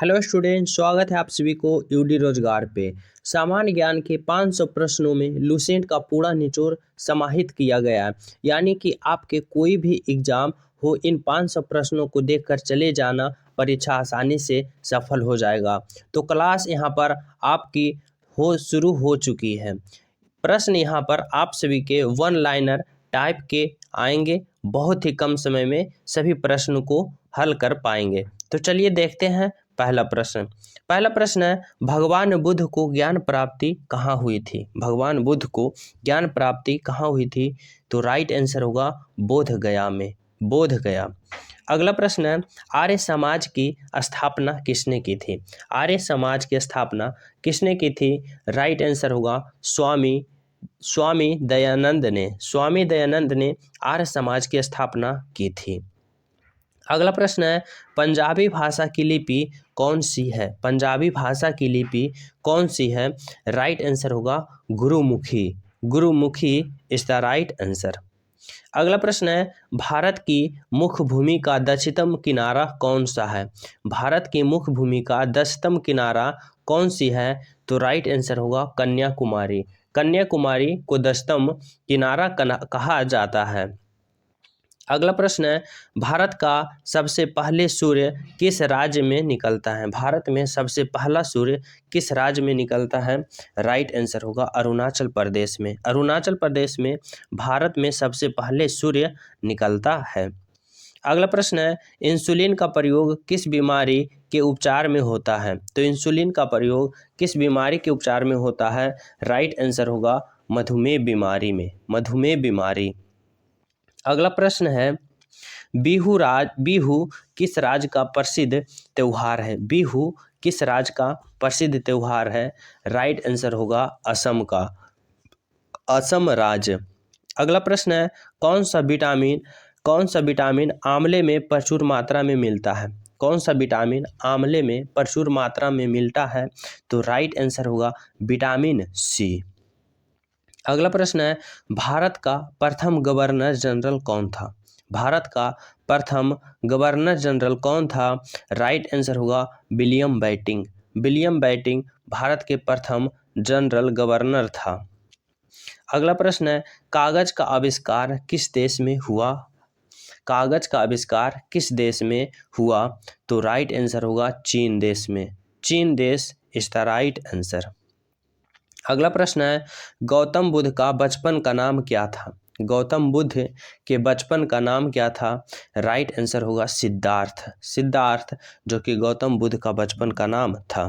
Hello student, स्वागत है आप सभी को यूडी रोजगार पे। सामान्य ज्ञान के 500 प्रश्नों में लुसेंट का पूरा निचोड़ समाहित किया गया है। यानी कि आपके कोई भी एग्जाम हो, इन 500 प्रश्नों को देखकर चले जाना, परीक्षा आसानी से सफल हो जाएगा। तो क्लास यहाँ पर आपकी शुरू हो चुकी है। प्रश्न यहाँ पर आप सभी के वन लाइनर टाइप के आएंगे। बहुत ही कम समय में सभी प्रश्न को हल कर पाएंगे। तो चलिए देखते हैं पहला प्रश्न है, भगवान बुद्ध को ज्ञान प्राप्ति कहाँ हुई थी? भगवान बुद्ध को ज्ञान प्राप्ति कहाँ हुई थी? तो राइट आंसर होगा बोध गया में, बोध गया। अगला प्रश्न है, आर्य समाज की स्थापना किसने की थी? आर्य समाज की स्थापना किसने की थी? राइट आंसर होगा स्वामी दयानंद ने। स्वामी दयानंद ने आर्य समाज की स्थापना की थी। अगला प्रश्न है, पंजाबी भाषा की लिपि कौन सी है? पंजाबी भाषा की लिपि कौन सी है? राइट आंसर होगा Gurmukhi. Gurmukhi is the right answer. अगला प्रश्न है, भारत की मुख्य भूमि का दक्षिणतम किनारा कौन सा है? भारत की मुख्य भूमि का दक्षिणतम किनारा कौन सी है? तो राइट आंसर होगा कन्याकुमारी। कन्याकुमारी को दक्षिणतम किनारा कहा जाता है। अगला प्रश्न है, भारत का सबसे पहले सूर्य किस राज्य में निकलता है? भारत में सबसे पहला सूर्य किस राज्य में निकलता है? राइट आंसर होगा अरुणाचल प्रदेश में। अरुणाचल प्रदेश में भारत में सबसे पहले सूर्य निकलता है। अगला प्रश्न है, इंसुलिन का प्रयोग किस बीमारी के उपचार में होता है? तो इंसुलिन का प्रयोग किस बीमारी के उपचार में होता है? राइट आंसर होगा मधुमेह बीमारी में, मधुमेह बीमारी। अगला प्रश्न है, बिहू किस राज्य का प्रसिद्ध त्यौहार है? बिहू किस राज्य का प्रसिद्ध त्यौहार है? राइट आंसर होगा असम का, असम राज्य। अगला प्रश्न है, कौन सा विटामिन आंवले में प्रचुर मात्रा में मिलता है? कौन सा विटामिन आंवले में प्रचुर मात्रा में मिलता है? तो राइट आंसर होगा विटामिन सी। अगला प्रश्न है, भारत का प्रथम गवर्नर जनरल कौन था? भारत का प्रथम गवर्नर जनरल कौन था? राइट आंसर होगा William Bentinck. William Bentinck Bharat के प्रथम जनरल गवर्नर था। अगला प्रश्न है, कागज का आविष्कार किस देश में हुआ? कागज का आविष्कार किस देश में हुआ? तो राइट आंसर होगा चीन देश में। चीन देश इज द राइट आंसर। अगला प्रश्न है, गौतम बुद्ध का बचपन का नाम क्या था? गौतम बुद्ध के बचपन का नाम क्या था? राइट आंसर होगा सिद्धार्थ। सिद्धार्थ जो कि गौतम बुद्ध का बचपन का नाम था।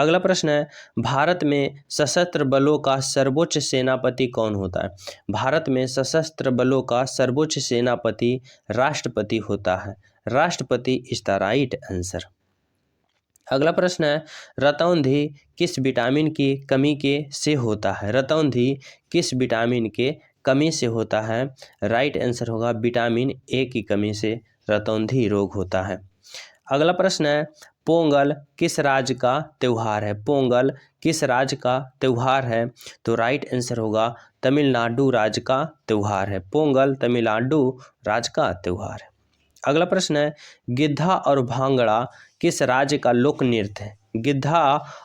अगला प्रश्न है, भारत में सशस्त्र बलों का सर्वोच्च सेनापति कौन होता है? भारत में सशस्त्र बलों का सर्वोच्च सेनापति राष्ट्रपति होता है। राष्ट्रपति इज द राइट आंसर। अगला प्रश्न है, रतौंधी किस विटामिन की कमी से होता है? रतौंधी किस विटामिन के कमी से होता है? राइट आंसर होगा विटामिन ए की कमी से रतौंधी रोग होता है। अगला प्रश्न है, पोंगल किस राज्य का त्यौहार है? पोंगल किस राज्य का त्यौहार है? तो राइट आंसर होगा तमिलनाडु राज्य का त्यौहार है। पोंगल तमिलनाडु राज्य का त्यौहार है। अगला प्रश्न है, गिद्धा और भांगड़ा किस राज्य का लोक नृत्य है? गिद्धा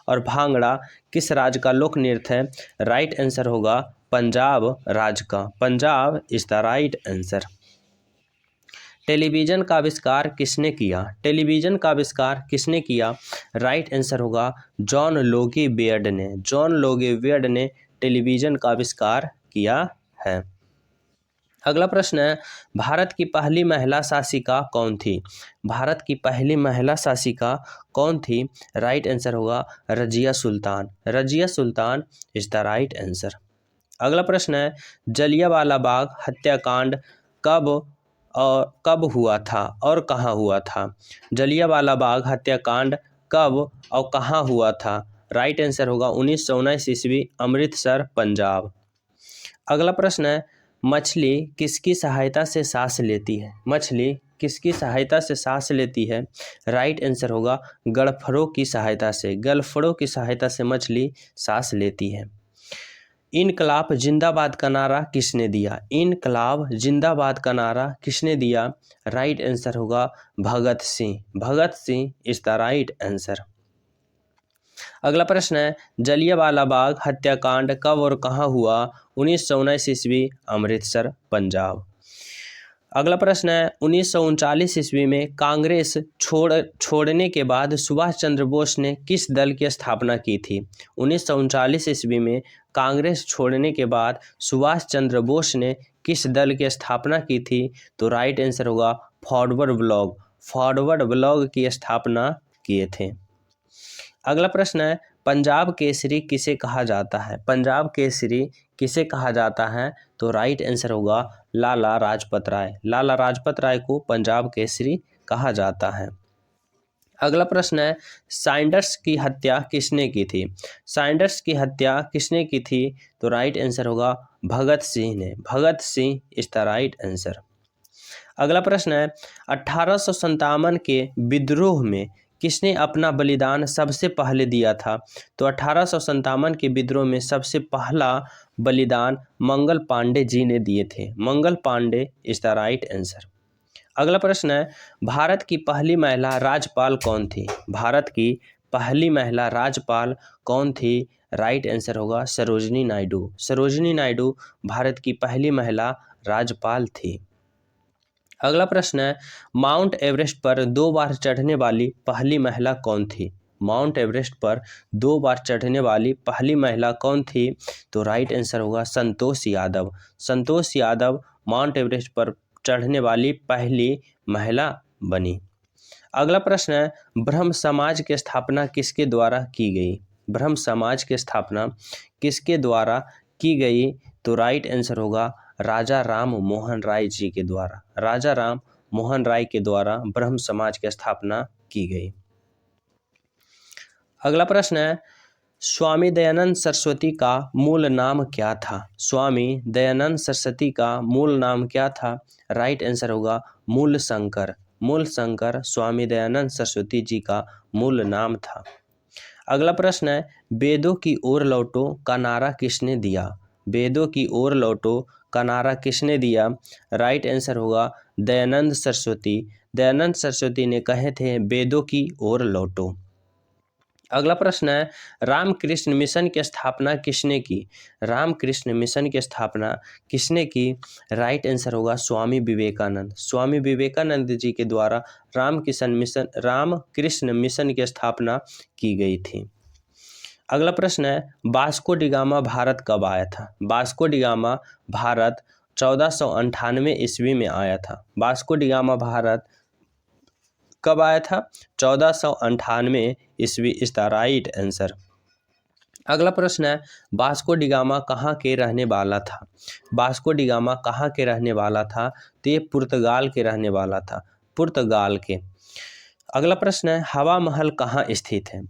और भांगड़ा किस राज्य का लोक नृत्य है? राइट आंसर होगा पंजाब राज्य का। Punjab is the right answer. Television का आविष्कार किसने किया? टेलीविजन का आविष्कार किसने किया? राइट आंसर होगा जॉन लोगी बेयर्ड ने। जॉन लोगी बेयर्ड ने टेलीविजन का आविष्कार किया है। अगला प्रश्न है, भारत की पहली महिला शासिका कौन थी? भारत की पहली महिला शासिका कौन थी? राइट आंसर होगा Razia Sultan. Razia Sultan is the right answer. अगला प्रश्न है, जलियांवाला बाग हत्याकांड कब हुआ था और कहाँ हुआ था? जलियांवाला बाग हत्याकांड कब और कहाँ हुआ था? राइट आंसर होगा 1919 ईस्वी, अमृतसर पंजाब। अगला प्रश्न है, मछली किसकी सहायता से सांस लेती है? मछली किसकी सहायता से सांस लेती है? राइट आंसर होगा गलफड़ों की सहायता से। गलफड़ों की सहायता से मछली सांस लेती है। इनकलाब जिंदाबाद का नारा किसने दिया? इनकलाब जिंदाबाद का नारा किसने दिया? राइट आंसर होगा Bhagat Singh. Bhagat Singh is the right answer. अगला प्रश्न है, जलियांवाला बाग हत्याकांड कब और कहाँ हुआ? 1919 ईस्वी, अमृतसर, पंजाब। अगला प्रश्न है, 1939 ईस्वी में कांग्रेस छोड़ने के बाद सुभाष चंद्र बोस ने किस दल की स्थापना की थी? 1939 ईस्वी में कांग्रेस छोड़ने के बाद सुभाष चंद्र बोस ने किस दल की स्थापना की थी? तो राइट आंसर होगा फॉरवर्ड ब्लॉक। फॉरवर्ड ब्लॉक की स्थापना किए थे। अगला प्रश्न है, पंजाब केसरी किसे कहा जाता है? पंजाब केसरी किसे कहा जाता है? तो राइट आंसर होगा लाला लाजपत राय। लाला लाजपत राय को पंजाब केसरी कहा जाता है। अगला प्रश्न है, सैंडर्स की हत्या किसने की थी? सैंडर्स की हत्या किसने की थी? तो राइट आंसर होगा भगत सिंह ने। Bhagat Singh is the right answer. अगला प्रश्न है, 1857 के विद्रोह में किसने अपना बलिदान सबसे पहले दिया था? तो 1857 के विद्रोह में सबसे पहला बलिदान मंगल पांडे जी ने दिए थे। Mangal Pandey is the right answer. अगला प्रश्न है, भारत की पहली महिला राज्यपाल कौन थी? भारत की पहली महिला राज्यपाल कौन थी? राइट आंसर होगा सरोजिनी नायडू। सरोजिनी नायडू भारत की पहली महिला राज्यपाल थी। अगला प्रश्न है, माउंट एवरेस्ट पर 2 बार चढ़ने वाली पहली महिला कौन थी? माउंट एवरेस्ट पर 2 बार चढ़ने वाली पहली महिला कौन थी? तो राइट आंसर होगा संतोष यादव। संतोष यादव माउंट एवरेस्ट पर चढ़ने वाली पहली महिला बनी। अगला प्रश्न है, ब्रह्म समाज की स्थापना किसके द्वारा की गई? ब्रह्म समाज की स्थापना किसके द्वारा की गई? तो राइट आंसर होगा राजा राम मोहन राय जी के द्वारा। राजा राम मोहन राय के द्वारा ब्रह्म समाज की स्थापना की गई। अगला प्रश्न है, स्वामी दयानंद सरस्वती का मूल नाम क्या था? स्वामी दयानंद सरस्वती का मूल नाम क्या था? राइट आंसर होगा मूल शंकर। मूल शंकर स्वामी दयानंद सरस्वती जी का मूल नाम था। अगला प्रश्न है, वेदों की ओर लौटो का नारा किसने दिया? वेदों की ओर लौटो का नारा किसने दिया? राइट आंसर होगा दयानंद सरस्वती। दयानंद सरस्वती ने कहे थे वेदों की ओर लौटो। अगला प्रश्न है, रामकृष्ण मिशन की स्थापना किसने की? रामकृष्ण मिशन की स्थापना किसने की? राइट आंसर होगा स्वामी विवेकानंद। स्वामी विवेकानंद जी के द्वारा रामकृष्ण मिशन की स्थापना की गई थी। अगला प्रश्न है, वास्को डी गामा भारत कब आया था? वास्को डी गामा भारत 1498 ईस्वी में आया था। वास्को डी गामा भारत कब आया था? 1498 ईस्वी इज द राइट आंसर। अगला प्रश्न है, वास्को डी गामा कहाँ के रहने वाला था? वास्को डी गामा कहाँ के रहने वाला था? तो ये पुर्तगाल के रहने वाला था। पुर्तगाल के। अगला प्रश्न है, हवा महल कहाँ स्थित है?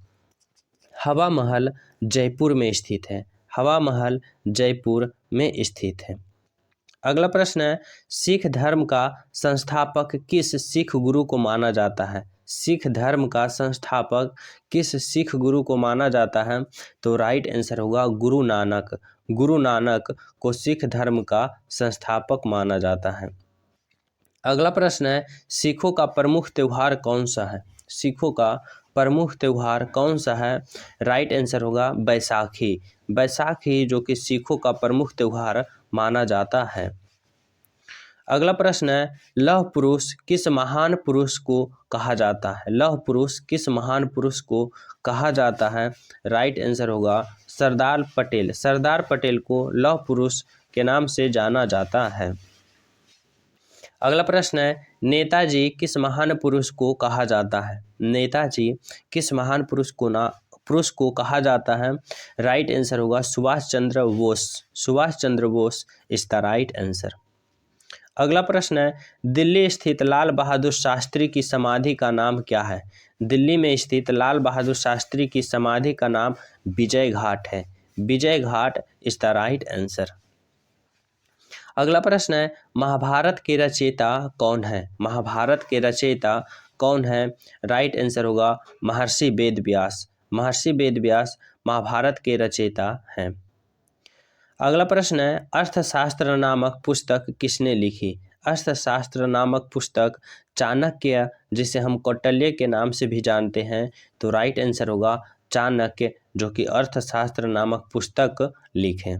हवा महल जयपुर में स्थित है। हवा महल जयपुर में स्थित है। अगला प्रश्न है, सिख धर्म का संस्थापक किस सिख गुरु को माना जाता है? सिख धर्म का संस्थापक किस सिख गुरु को माना जाता है? तो राइट आंसर होगा गुरु नानक। गुरु नानक को सिख धर्म का संस्थापक माना जाता है। अगला प्रश्न है, सिखों का प्रमुख त्यौहार कौन सा है? सिखों का प्रमुख त्यौहार कौन सा है? राइट आंसर होगा बैसाखी। बैसाखी जो कि सिखों का प्रमुख त्यौहार माना जाता है। अगला प्रश्न है, लौह पुरुष किस महान पुरुष को कहा जाता है? लौह पुरुष किस महान पुरुष को कहा जाता है? राइट आंसर होगा सरदार पटेल। सरदार पटेल को लौह पुरुष के नाम से जाना जाता है। अगला प्रश्न है, नेताजी किस महान पुरुष को कहा जाता है? नेताजी किस महान पुरुष को कहा जाता है? राइट आंसर होगा Subhash Chandra Bose. Subhash Chandra Bose is the right answer. अगला प्रश्न है, दिल्ली स्थित लाल बहादुर शास्त्री की समाधि का नाम क्या है? दिल्ली में स्थित लाल बहादुर शास्त्री की समाधि का नाम विजय घाट है। Vijay Ghat is the right answer. अगला प्रश्न है, महाभारत के रचयिता कौन है? महाभारत के रचयिता कौन है? राइट आंसर होगा महर्षि वेद व्यास। महर्षि वेद व्यास महाभारत के रचयिता हैं। अगला प्रश्न है अर्थशास्त्र नामक पुस्तक किसने लिखी। अर्थशास्त्र नामक पुस्तक चाणक्य, जिसे हम कौटिल्य के नाम से भी जानते हैं, तो राइट आंसर होगा चाणक्य, जो कि अर्थशास्त्र नामक पुस्तक लिखे।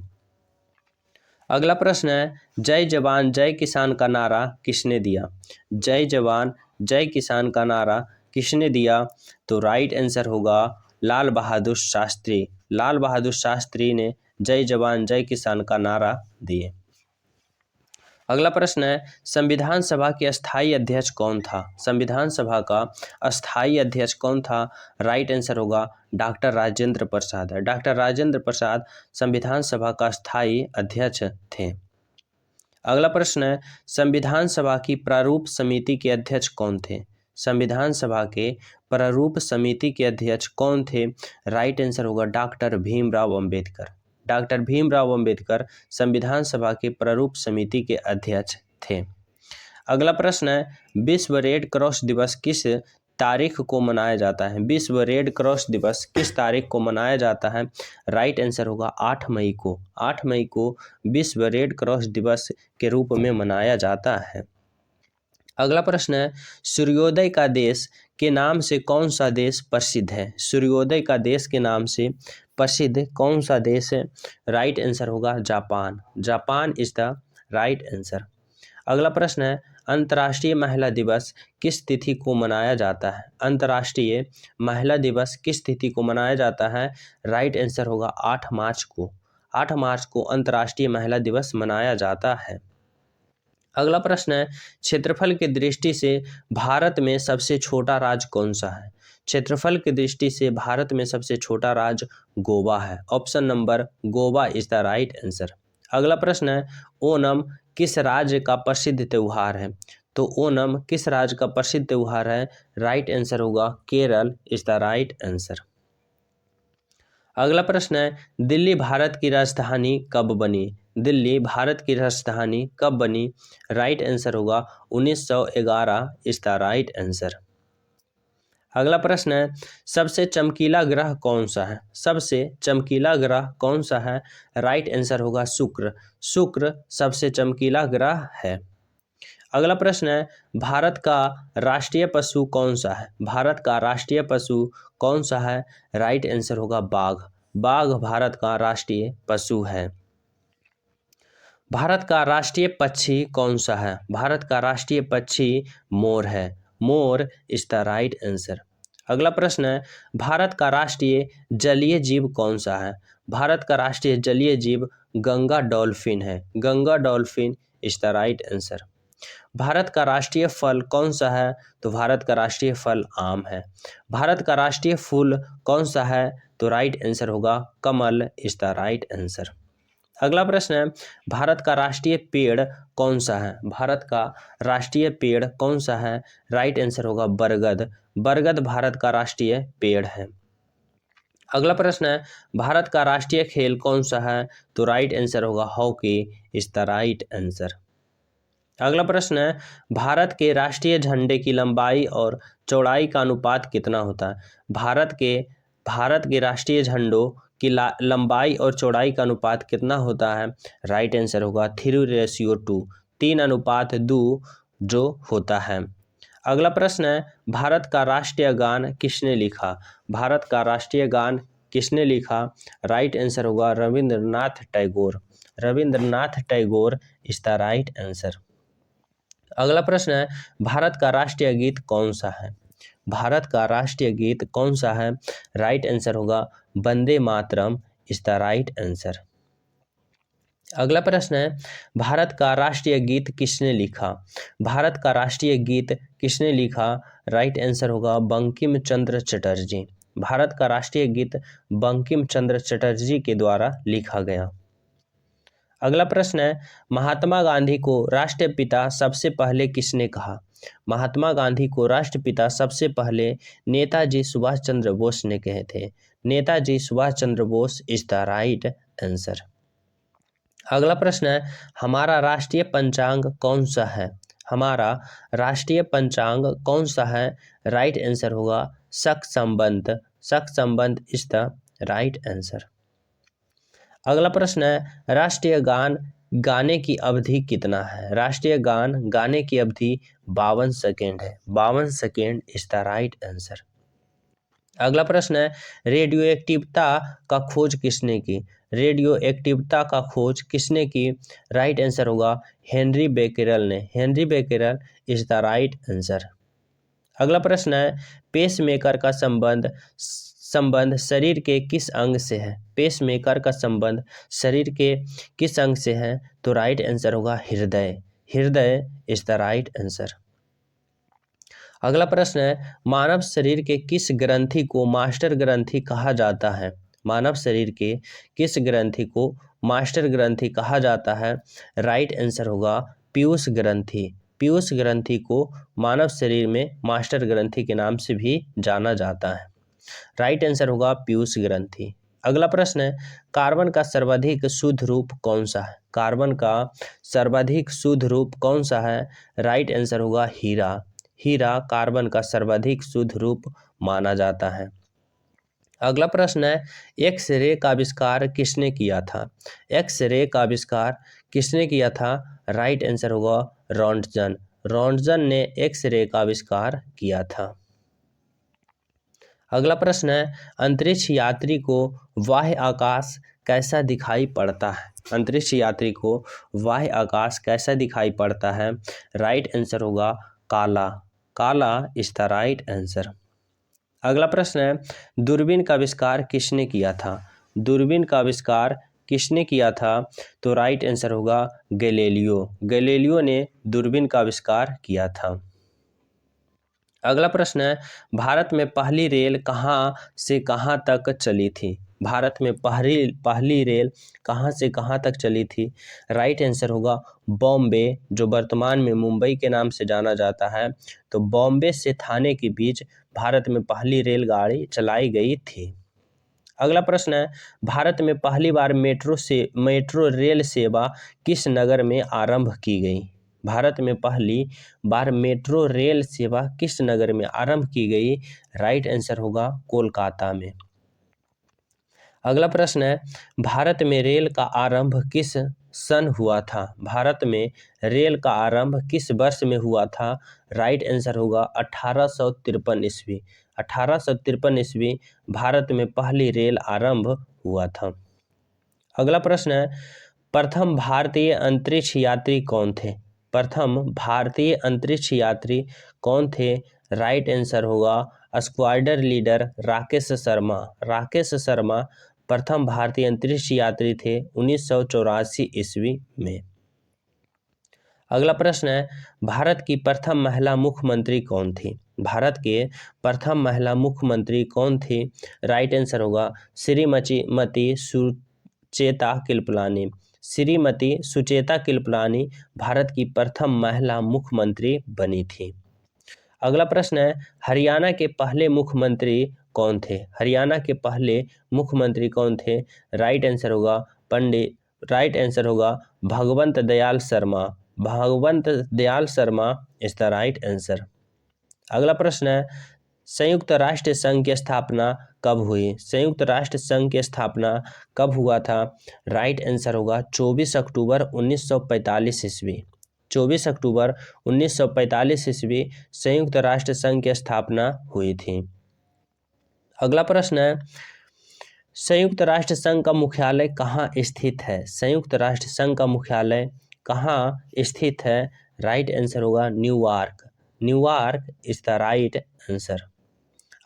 अगला प्रश्न है जय जवान जय किसान का नारा किसने दिया। जय जवान जय किसान का नारा किसने दिया, तो राइट आंसर होगा लाल बहादुर शास्त्री। लाल बहादुर शास्त्री ने जय जवान जय किसान का नारा दिए। अगला प्रश्न है संविधान सभा के अस्थायी अध्यक्ष कौन था। संविधान सभा का अस्थायी अध्यक्ष कौन था, राइट आंसर होगा डॉक्टर राजेंद्र प्रसाद। डॉक्टर राजेंद्र प्रसाद संविधान सभा का अस्थायी अध्यक्ष थे। अगला प्रश्न है संविधान सभा की प्रारूप समिति के अध्यक्ष कौन थे। संविधान सभा के प्रारूप समिति के अध्यक्ष कौन थे, राइट आंसर होगा डॉक्टर भीमराव अंबेडकर। डॉक्टर भीमराव अंबेडकर संविधान सभा के प्रारूप समिति के अध्यक्ष थे। अगला प्रश्न है विश्व रेड क्रॉस दिवस किस तारीख को मनाया जाता है। विश्व रेड क्रॉस दिवस किस तारीख को मनाया जाता है, राइट आंसर होगा 8 मई को। 8 मई को विश्व रेड क्रॉस दिवस के रूप में मनाया जाता है। अगला प्रश्न है सूर्योदय का देश के नाम से कौन सा देश प्रसिद्ध है। सूर्योदय का देश के नाम से प्रसिद्ध कौन सा देश है, राइट आंसर होगा Japan. Japan is the right answer. अगला प्रश्न है अंतर्राष्ट्रीय महिला दिवस किस तिथि को मनाया जाता है। अंतर्राष्ट्रीय महिला दिवस किस तिथि को मनाया जाता है, राइट आंसर होगा 8 मार्च को। 8 मार्च को अंतर्राष्ट्रीय महिला दिवस मनाया जाता है। अगला प्रश्न है क्षेत्रफल की दृष्टि से भारत में सबसे छोटा राज्य कौन सा है। क्षेत्रफल की दृष्टि से भारत में सबसे छोटा राज्य गोवा है। Option number Goa is the right answer. अगला प्रश्न है ओणम किस राज्य का प्रसिद्ध त्यौहार है। तो ओणम किस राज्य का प्रसिद्ध त्यौहार है, राइट आंसर होगा Kerala is the right answer. अगला प्रश्न है दिल्ली भारत की राजधानी कब बनी। दिल्ली भारत की राजधानी कब बनी, राइट आंसर होगा 1911 इज द राइट आंसर। अगला प्रश्न है सबसे चमकीला ग्रह कौन सा है। सबसे चमकीला ग्रह कौन सा है, राइट आंसर होगा शुक्र। शुक्र सबसे चमकीला ग्रह है। अगला प्रश्न है भारत का राष्ट्रीय पशु कौन सा है। भारत का राष्ट्रीय पशु कौन सा है, राइट आंसर होगा बाघ। बाघ भारत का राष्ट्रीय पशु है। भारत का राष्ट्रीय पक्षी कौन सा है। भारत का राष्ट्रीय पक्षी मोर है। More is the right answer. अगला प्रश्न है भारत का राष्ट्रीय जलीय जीव कौन सा है। भारत का राष्ट्रीय जलीय जीव गंगा डॉल्फिन है। Ganga dolphin is the right answer. Bharat का राष्ट्रीय फल कौन सा है, तो भारत का राष्ट्रीय फल आम है। भारत का राष्ट्रीय फूल कौन सा है, तो राइट आंसर होगा कमल इज द राइट आंसर। अगला प्रश्न है भारत का राष्ट्रीय पेड़ कौन सा है। भारत का राष्ट्रीय पेड़ कौन सा है, राइट आंसर होगा बरगद। बरगद भारत का राष्ट्रीय पेड़ है। अगला प्रश्न है भारत का राष्ट्रीय खेल कौन सा है, तो राइट आंसर होगा hockey is the right answer. अगला प्रश्न है भारत के राष्ट्रीय झंडे की लंबाई और चौड़ाई का अनुपात कितना होता है। भारत के राष्ट्रीय झंडों की लंबाई और चौड़ाई का अनुपात कितना होता है, राइट आंसर होगा 3:2, 3:2 जो होता है। अगला प्रश्न है भारत का राष्ट्रीय गान किसने लिखा। भारत का राष्ट्रीय गान किसने लिखा, राइट आंसर होगा Rabindranath Tagore. Rabindranath Tagore is the right answer. अगला प्रश्न है भारत का राष्ट्रीय गीत कौन सा है। भारत का राष्ट्रीय गीत कौन सा है, राइट आंसर होगा Vande Mataram is the right answer. अगला प्रश्न है भारत का राष्ट्रीय गीत किसने लिखा। भारत का राष्ट्रीय गीत किसने लिखा, राइट आंसर होगा बंकिम चंद्र चटर्जी। भारत का राष्ट्रीय गीत बंकिम चंद्र चटर्जी के द्वारा लिखा गया। अगला प्रश्न है महात्मा गांधी को राष्ट्रपिता सबसे पहले किसने कहा। महात्मा गांधी को राष्ट्रपिता सबसे पहले नेताजी सुभाष चंद्र बोस ने कहे थे। Netaji Subhash Chandra Bose is the right answer. अगला प्रश्न है हमारा राष्ट्रीय पंचांग कौन सा है। हमारा राष्ट्रीय पंचांग कौन सा है, राइट आंसर होगा शक संबंध। शक संबंध इज द राइट आंसर। अगला प्रश्न है राष्ट्रीय गान गाने की अवधि कितना है। राष्ट्रीय गान गाने की अवधि 52 सेकेंड है। 52 second is the right answer. अगला प्रश्न है रेडियो एक्टिवता का खोज किसने की। रेडियो एक्टिवता का खोज किसने की। राइट आंसर होगा हेनरी बेकेरल ने। Henri Becquerel is the right answer. अगला प्रश्न है पेसमेकर का संबंध शरीर के किस अंग से है। पेसमेकर का संबंध शरीर के किस अंग से है। तो राइट आंसर होगा हृदय। हृदय इज द राइट आंसर। अगला प्रश्न है मानव शरीर के किस ग्रंथि को मास्टर ग्रंथि कहा जाता है। मानव शरीर के किस ग्रंथि को मास्टर ग्रंथि कहा जाता है। राइट आंसर होगा पीयूष ग्रंथि। पीयूष ग्रंथि को मानव शरीर में मास्टर ग्रंथि के नाम से भी जाना जाता है। राइट आंसर होगा पीयूष ग्रंथि। अगला प्रश्न है कार्बन का सर्वाधिक शुद्ध रूप कौन सा है। कार्बन का सर्वाधिक शुद्ध रूप कौन सा है। राइट आंसर होगा हीरा। हीरा कार्बन का सर्वाधिक शुद्ध रूप माना जाता है। अगला प्रश्न है एक्स-रे का आविष्कार किसने किया था। एक्स-रे का आविष्कार किसने किया था। राइट आंसर होगा रॉन्टजन। रॉन्टजन ने एक्स-रे का आविष्कार किया था। अगला प्रश्न है अंतरिक्ष यात्री को बाह्य आकाश कैसा दिखाई पड़ता है। अंतरिक्ष यात्री को बाह्य आकाश कैसा दिखाई पड़ता है। राइट आंसर होगा काला। काला इज द राइट आंसर। अगला प्रश्न है दूरबीन का आविष्कार किसने किया था। दूरबीन का आविष्कार किसने किया था। तो राइट आंसर होगा गैलीलियो। गैलीलियो ने दूरबीन का आविष्कार किया था। अगला प्रश्न है भारत में पहली रेल कहाँ से कहाँ तक चली थी। भारत में पहली रेल कहाँ से कहाँ तक चली थी। राइट आंसर होगा बॉम्बे, जो वर्तमान में मुंबई के नाम से जाना जाता है। तो बॉम्बे से थाने के बीच भारत में पहली रेलगाड़ी चलाई गई थी। अगला प्रश्न है भारत में पहली बार मेट्रो रेल सेवा किस नगर में आरंभ की गई। भारत में पहली बार मेट्रो रेल सेवा किस नगर में आरंभ की गई। राइट आंसर होगा कोलकाता में। अगला प्रश्न है भारत में रेल का आरंभ किस सन हुआ था। भारत में रेल का आरंभ किस वर्ष में हुआ था। राइट आंसर होगा 1853 ईस्वी। 1853 ईस्वी भारत में पहली रेल आरंभ हुआ था। अगला प्रश्न है प्रथम भारतीय अंतरिक्ष यात्री कौन थे। प्रथम भारतीय अंतरिक्ष यात्री कौन थे। राइट आंसर होगा स्क्वाड्रन लीडर राकेश शर्मा। राकेश शर्मा प्रथम भारतीय अंतरिक्ष यात्री थे 1984 ईस्वी में। अगला प्रश्न है भारत की प्रथम महिला मुख्यमंत्री कौन थी। भारत के प्रथम महिला मुख्यमंत्री कौन थी। राइट आंसर होगा श्रीमती सुचेता कृपलानी। श्रीमती सुचेता कृपलानी भारत की प्रथम महिला मुख्यमंत्री बनी थी। अगला प्रश्न है हरियाणा के पहले मुख्यमंत्री कौन थे। हरियाणा के पहले मुख्यमंत्री कौन थे। राइट आंसर होगा Bhagwant Dayal Sharma. Bhagwant Dayal Sharma is the right answer. अगला प्रश्न है संयुक्त राष्ट्र संघ की स्थापना कब हुई। संयुक्त राष्ट्र संघ की स्थापना कब हुआ था। राइट आंसर होगा 24 अक्टूबर 1945 ईस्वी। 24 अक्टूबर 1945 ईस्वी संयुक्त राष्ट्र संघ की स्थापना हुई थी। अगला प्रश्न है संयुक्त राष्ट्र संघ का मुख्यालय कहाँ स्थित है। संयुक्त राष्ट्र संघ का मुख्यालय कहाँ स्थित है। राइट आंसर होगा New York. New York is the right answer.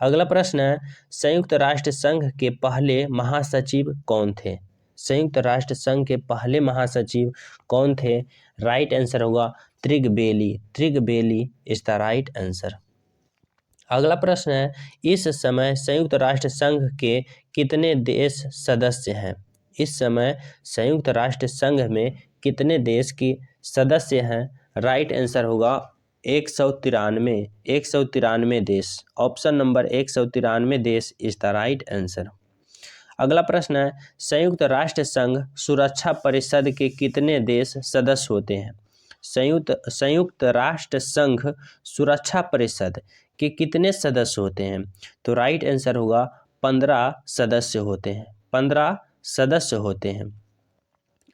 अगला प्रश्न है संयुक्त राष्ट्र संघ के पहले महासचिव कौन थे। संयुक्त राष्ट्र संघ के पहले महासचिव कौन थे। राइट आंसर होगा Trygve Lie. Trygve Lie is the right answer. अगला प्रश्न है इस समय संयुक्त राष्ट्र संघ के कितने देश सदस्य हैं। इस समय संयुक्त राष्ट्र संघ में कितने देश की सदस्य हैं। राइट आंसर होगा 193। 193 देश। ऑप्शन नंबर 193 देश इज द राइट आंसर। अगला प्रश्न है संयुक्त राष्ट्र संघ सुरक्षा परिषद के कितने देश सदस्य होते हैं। संयुक्त राष्ट्र संघ सुरक्षा परिषद के कितने सदस्य होते हैं। तो राइट आंसर होगा 15 सदस्य होते हैं। 15 सदस्य होते हैं।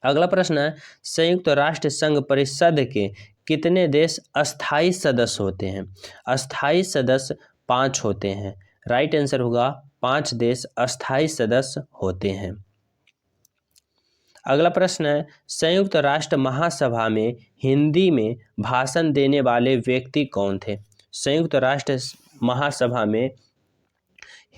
अगला प्रश्न है, संयुक्त राष्ट्र संघ परिषद के कितने देश अस्थायी सदस्य होते हैं? अस्थायी सदस्य 5 होते हैं। राइट आंसर होगा 5 देश अस्थायी सदस्य होते हैं। अगला प्रश्न है, संयुक्त राष्ट्र महासभा में हिंदी में भाषण देने वाले व्यक्ति कौन थे? संयुक्त राष्ट्र महासभा में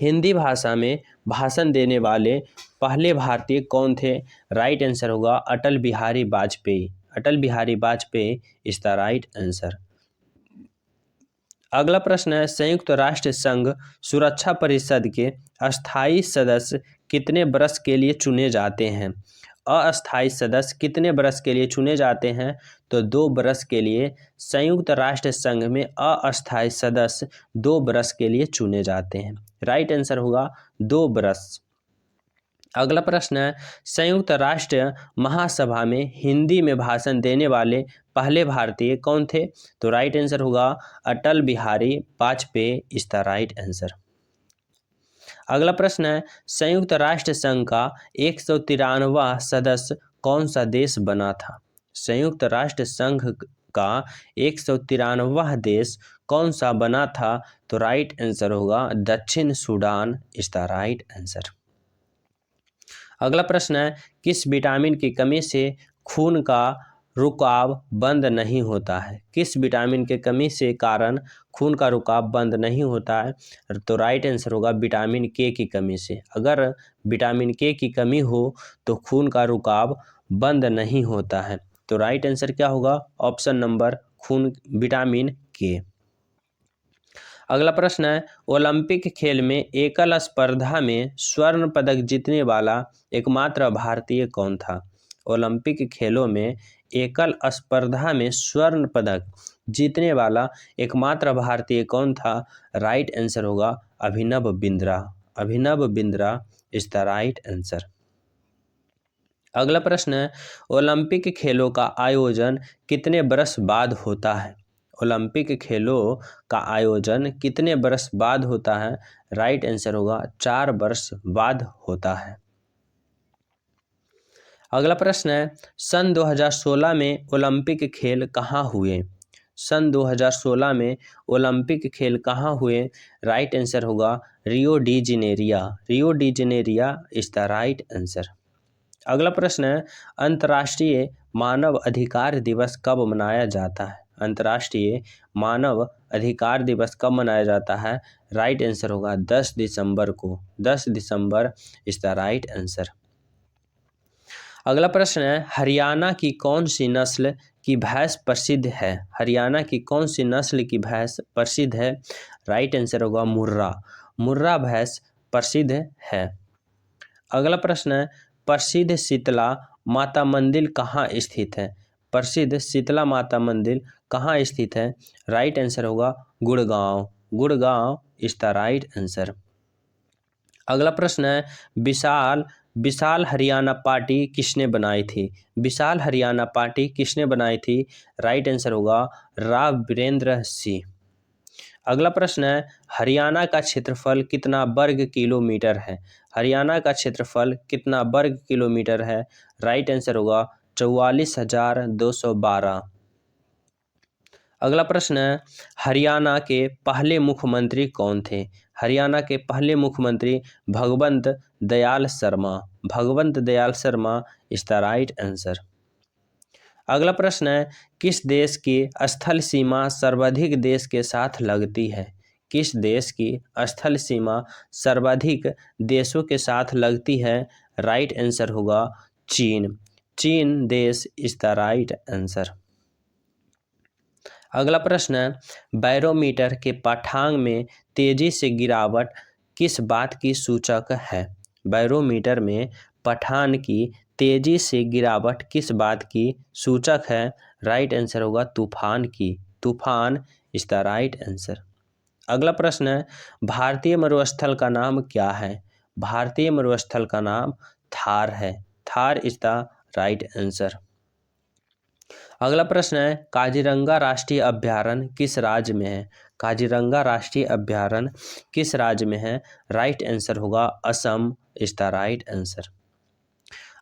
हिंदी भाषा में भाषण देने वाले पहले भारतीय कौन थे? राइट आंसर होगा Atal Bihari Vajpayee. Atal Bihari Vajpayee is the right answer. अगला प्रश्न है, संयुक्त राष्ट्र संघ सुरक्षा परिषद के अस्थायी सदस्य कितने वर्ष के लिए चुने जाते हैं? अस्थायी सदस्य कितने वर्ष के लिए चुने जाते हैं? तो 2 वर्ष के लिए संयुक्त राष्ट्र संघ में अस्थायी सदस्य 2 वर्ष के लिए चुने जाते हैं। राइट आंसर होगा 2 वर्ष। अगला प्रश्न है, संयुक्त राष्ट्र महासभा में हिंदी में भाषण देने वाले पहले भारतीय कौन थे? तो राइट आंसर होगा Atal Bihari Vajpayee is the right answer. अगला प्रश्न है, संयुक्त राष्ट्र संघ का 193वां सदस्य कौन सा देश बना था? संयुक्त राष्ट्र संघ का 193वां देश कौन सा बना था? तो राइट आंसर होगा दक्षिण Sudan is the right answer. अगला प्रश्न है, किस विटामिन की कमी से खून का रुकाव बंद नहीं होता है? किस विटामिन के कमी से कारण खून का रुकाव बंद नहीं होता है? तो राइट आंसर होगा विटामिन के की कमी से। अगर विटामिन के की कमी हो तो खून का रुकाव बंद नहीं होता है। तो राइट आंसर क्या होगा? ऑप्शन नंबर विटामिन के। अगला प्रश्न है, ओलंपिक खेल में एकल स्पर्धा में स्वर्ण पदक जीतने वाला एकमात्र भारतीय कौन था? ओलंपिक खेलों में एकल स्पर्धा में स्वर्ण पदक जीतने वाला एकमात्र भारतीय कौन था? राइट आंसर होगा Abhinav Bindra. Abhinav Bindra is the right answer. अगला प्रश्न है, ओलंपिक खेलों का आयोजन कितने वर्ष बाद होता है? ओलंपिक खेलों का आयोजन कितने वर्ष बाद होता है? राइट आंसर होगा 4 वर्ष बाद होता है। अगला प्रश्न है, सन 2016 में ओलंपिक खेल कहाँ हुए? सन 2016 में ओलंपिक खेल कहाँ हुए? राइट आंसर होगा Rio de Janeiro. Rio de Janeiro is the right answer. अगला प्रश्न है, अंतर्राष्ट्रीय मानव अधिकार दिवस कब मनाया जाता है? अंतर्राष्ट्रीय मानव अधिकार दिवस कब मनाया जाता है? राइट आंसर होगा 10 दिसंबर को। 10 दिसंबर इज द राइट आंसर। अगला प्रश्न है, हरियाणा की कौन सी नस्ल की भैंस प्रसिद्ध है? हरियाणा की कौन सी नस्ल की भैंस प्रसिद्ध है? राइट आंसर होगा मुर्रा। मुर्रा भैंस प्रसिद्ध है। अगला प्रश्न है, प्रसिद्ध शीतला माता मंदिर कहाँ स्थित है? प्रसिद्ध शीतला माता मंदिर कहाँ स्थित है? राइट आंसर होगा Gurgaon. Gurgaon is the right answer. अगला प्रश्न है, विशाल हरियाणा पार्टी किसने बनाई थी? विशाल हरियाणा पार्टी किसने बनाई थी? राइट आंसर होगा राव वीरेंद्र सिंह। अगला प्रश्न है, हरियाणा का क्षेत्रफल कितना वर्ग किलोमीटर है? हरियाणा का क्षेत्रफल कितना वर्ग किलोमीटर है? राइट आंसर होगा 44,212। अगला प्रश्न है, हरियाणा के पहले मुख्यमंत्री कौन थे? हरियाणा के पहले मुख्यमंत्री Bhagwant Dayal Sharma. Bhagwant Dayal Sharma is the right answer. अगला प्रश्न है, किस देश की स्थल सीमा सर्वाधिक देश के साथ लगती है? किस देश की स्थल सीमा सर्वाधिक देशों के साथ लगती है? राइट आंसर होगा चीन। चीन देश इज द राइट आंसर। अगला प्रश्न है, बैरोमीटर के पाठ्यांक में तेजी से गिरावट किस बात की सूचक है? बैरोमीटर में पाठ्यांक की तेजी से गिरावट किस बात की सूचक है? राइट आंसर होगा तूफान की। तूफान इज द राइट आंसर। अगला प्रश्न है, भारतीय मरुस्थल का नाम क्या है? भारतीय मरुस्थल का नाम थार है। Thar is the right answer. अगला प्रश्न है, काजीरंगा राष्ट्रीय अभयारण्य किस राज्य में है? काजीरंगा राष्ट्रीय अभयारण्य किस राज्य में है? राइट आंसर होगा Assam is the right answer.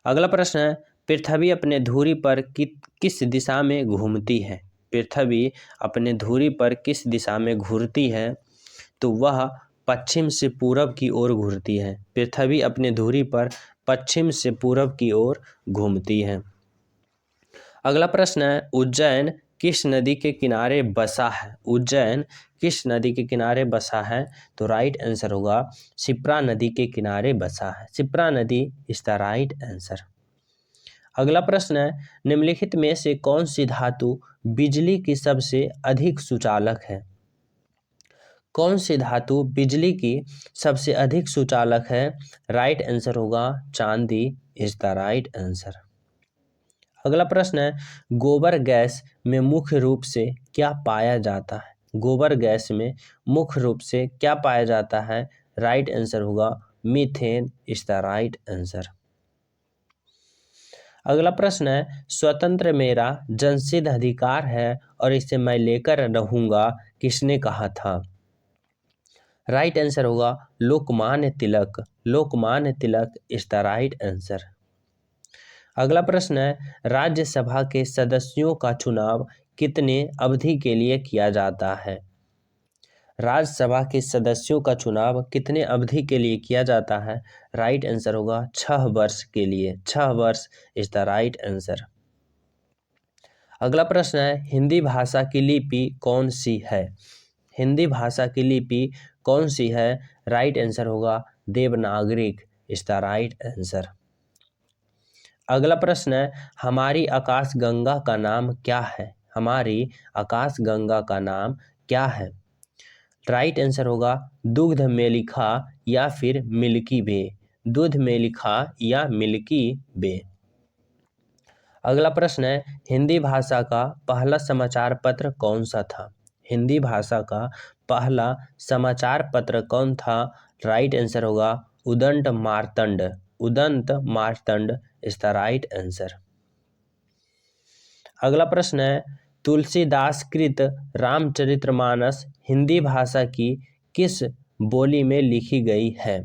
अगला प्रश्न है, पृथ्वी अपने धुरी पर किस दिशा में घूमती है? पृथ्वी अपने धुरी पर किस दिशा में घूमती है? तो वह पश्चिम से पूरब की ओर घूमती है। पृथ्वी अपने धुरी पर पश्चिम से पूरब की ओर घूमती है। अगला प्रश्न है, उज्जैन किस नदी के किनारे बसा है? उज्जैन किस नदी के किनारे बसा है? तो राइट आंसर होगा शिप्रा नदी के किनारे बसा है। शिप्रा नदी इज द राइट आंसर। अगला प्रश्न है, निम्नलिखित में से कौन सी धातु बिजली की सबसे अधिक सुचालक है? कौन सी धातु बिजली की सबसे अधिक सुचालक है? राइट आंसर होगा चांदी इज द राइट आंसर। अगला प्रश्न है, गोबर गैस में मुख्य रूप से क्या पाया जाता है? गोबर गैस में मुख्य रूप से क्या पाया जाता है? राइट आंसर होगा methane is the right answer. अगला प्रश्न है, स्वतंत्र मेरा जन्मसिद्ध अधिकार है और इसे मैं लेकर रहूंगा, किसने कहा था? राइट आंसर होगा Lokmanya Tilak. Lokmanya Tilak is the right answer. अगला प्रश्न है, राज्यसभा के सदस्यों का चुनाव कितने अवधि के लिए किया जाता है? राज्यसभा के सदस्यों का चुनाव कितने अवधि के लिए किया जाता है? राइट आंसर होगा 6 वर्ष के लिए। 6 वर्ष इज द राइट आंसर। अगला प्रश्न है, हिंदी भाषा की लिपि कौन सी है? हिंदी भाषा की लिपि कौन सी है? राइट आंसर होगा देवनागरिक इज द राइट आंसर। अगला प्रश्न है, हमारी आकाशगंगा का नाम क्या है? हमारी आकाशगंगा का नाम क्या है? राइट आंसर होगा दुग्ध मेलिखा या फिर मिल्की वे। दूध मेलिखा या मिल्की वे। अगला प्रश्न है, हिंदी भाषा का पहला समाचार पत्र कौन सा था? हिंदी भाषा का पहला समाचार पत्र कौन था? राइट आंसर होगा Udant Martand. Udant Martand is the right answer. अगला प्रश्न है, तुलसीदास कृत रामचरितमानस हिंदी भाषा की किस बोली में लिखी गई है?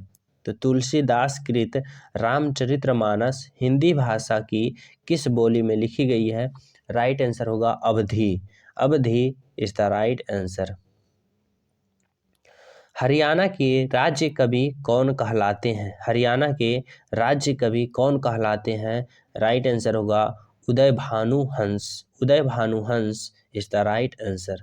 तो तुलसीदास कृत रामचरितमानस हिंदी भाषा की किस बोली में लिखी गई है? राइट आंसर होगा Awadhi. Awadhi is the right answer. Haryana के राज्य कवि कौन कहलाते हैं? हरियाणा के राज्य कवि कौन कहलाते हैं? राइट आंसर होगा उदय भानु हंस। उदय भानु हंस इज द राइट आंसर।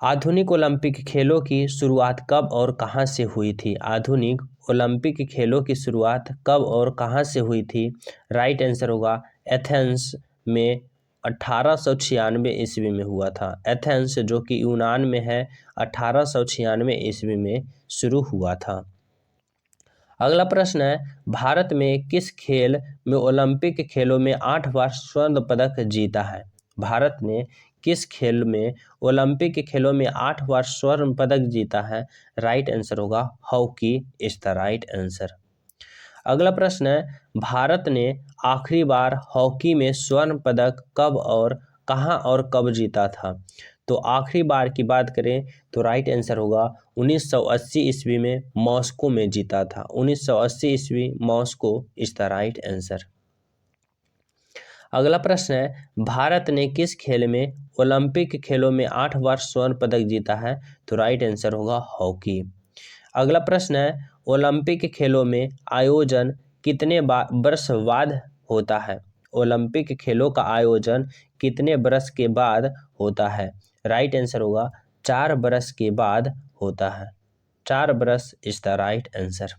आधुनिक ओलंपिक खेलों की शुरुआत कब और कहां से हुई थी? आधुनिक ओलंपिक खेलों की शुरुआत कब और कहां से हुई थी? राइट आंसर होगा एथेंस में 1896 ईस्वी में हुआ था। एथेंस जो कि यूनान में है 1896 ईस्वी में शुरू हुआ था। अगला प्रश्न है, भारत में किस खेल में ओलंपिक खेलों में 8 बार स्वर्ण पदक जीता है? भारत ने किस खेल में ओलंपिक खेलों में 8 बार स्वर्ण पदक जीता है? राइट आंसर होगा hockey is the right answer. अगला प्रश्न है, भारत ने आखिरी बार हॉकी में स्वर्ण पदक कब और कहां और कब जीता था? तो आखिरी बार की बात करें तो राइट आंसर होगा 1980 ईस्वी में मॉस्को में जीता था। 1980 ईस्वी Moscow is the right answer. अगला प्रश्न है, भारत ने किस खेल में ओलंपिक खेलों में 8 बार स्वर्ण पदक जीता है? तो राइट आंसर होगा हॉकी। अगला प्रश्न है, ओलंपिक खेलों में आयोजन कितने वर्ष बाद होता है? ओलंपिक खेलों का आयोजन कितने बरस के बाद होता है? राइट आंसर होगा 4 बरस के बाद होता है। 4 बरस इज द राइट आंसर।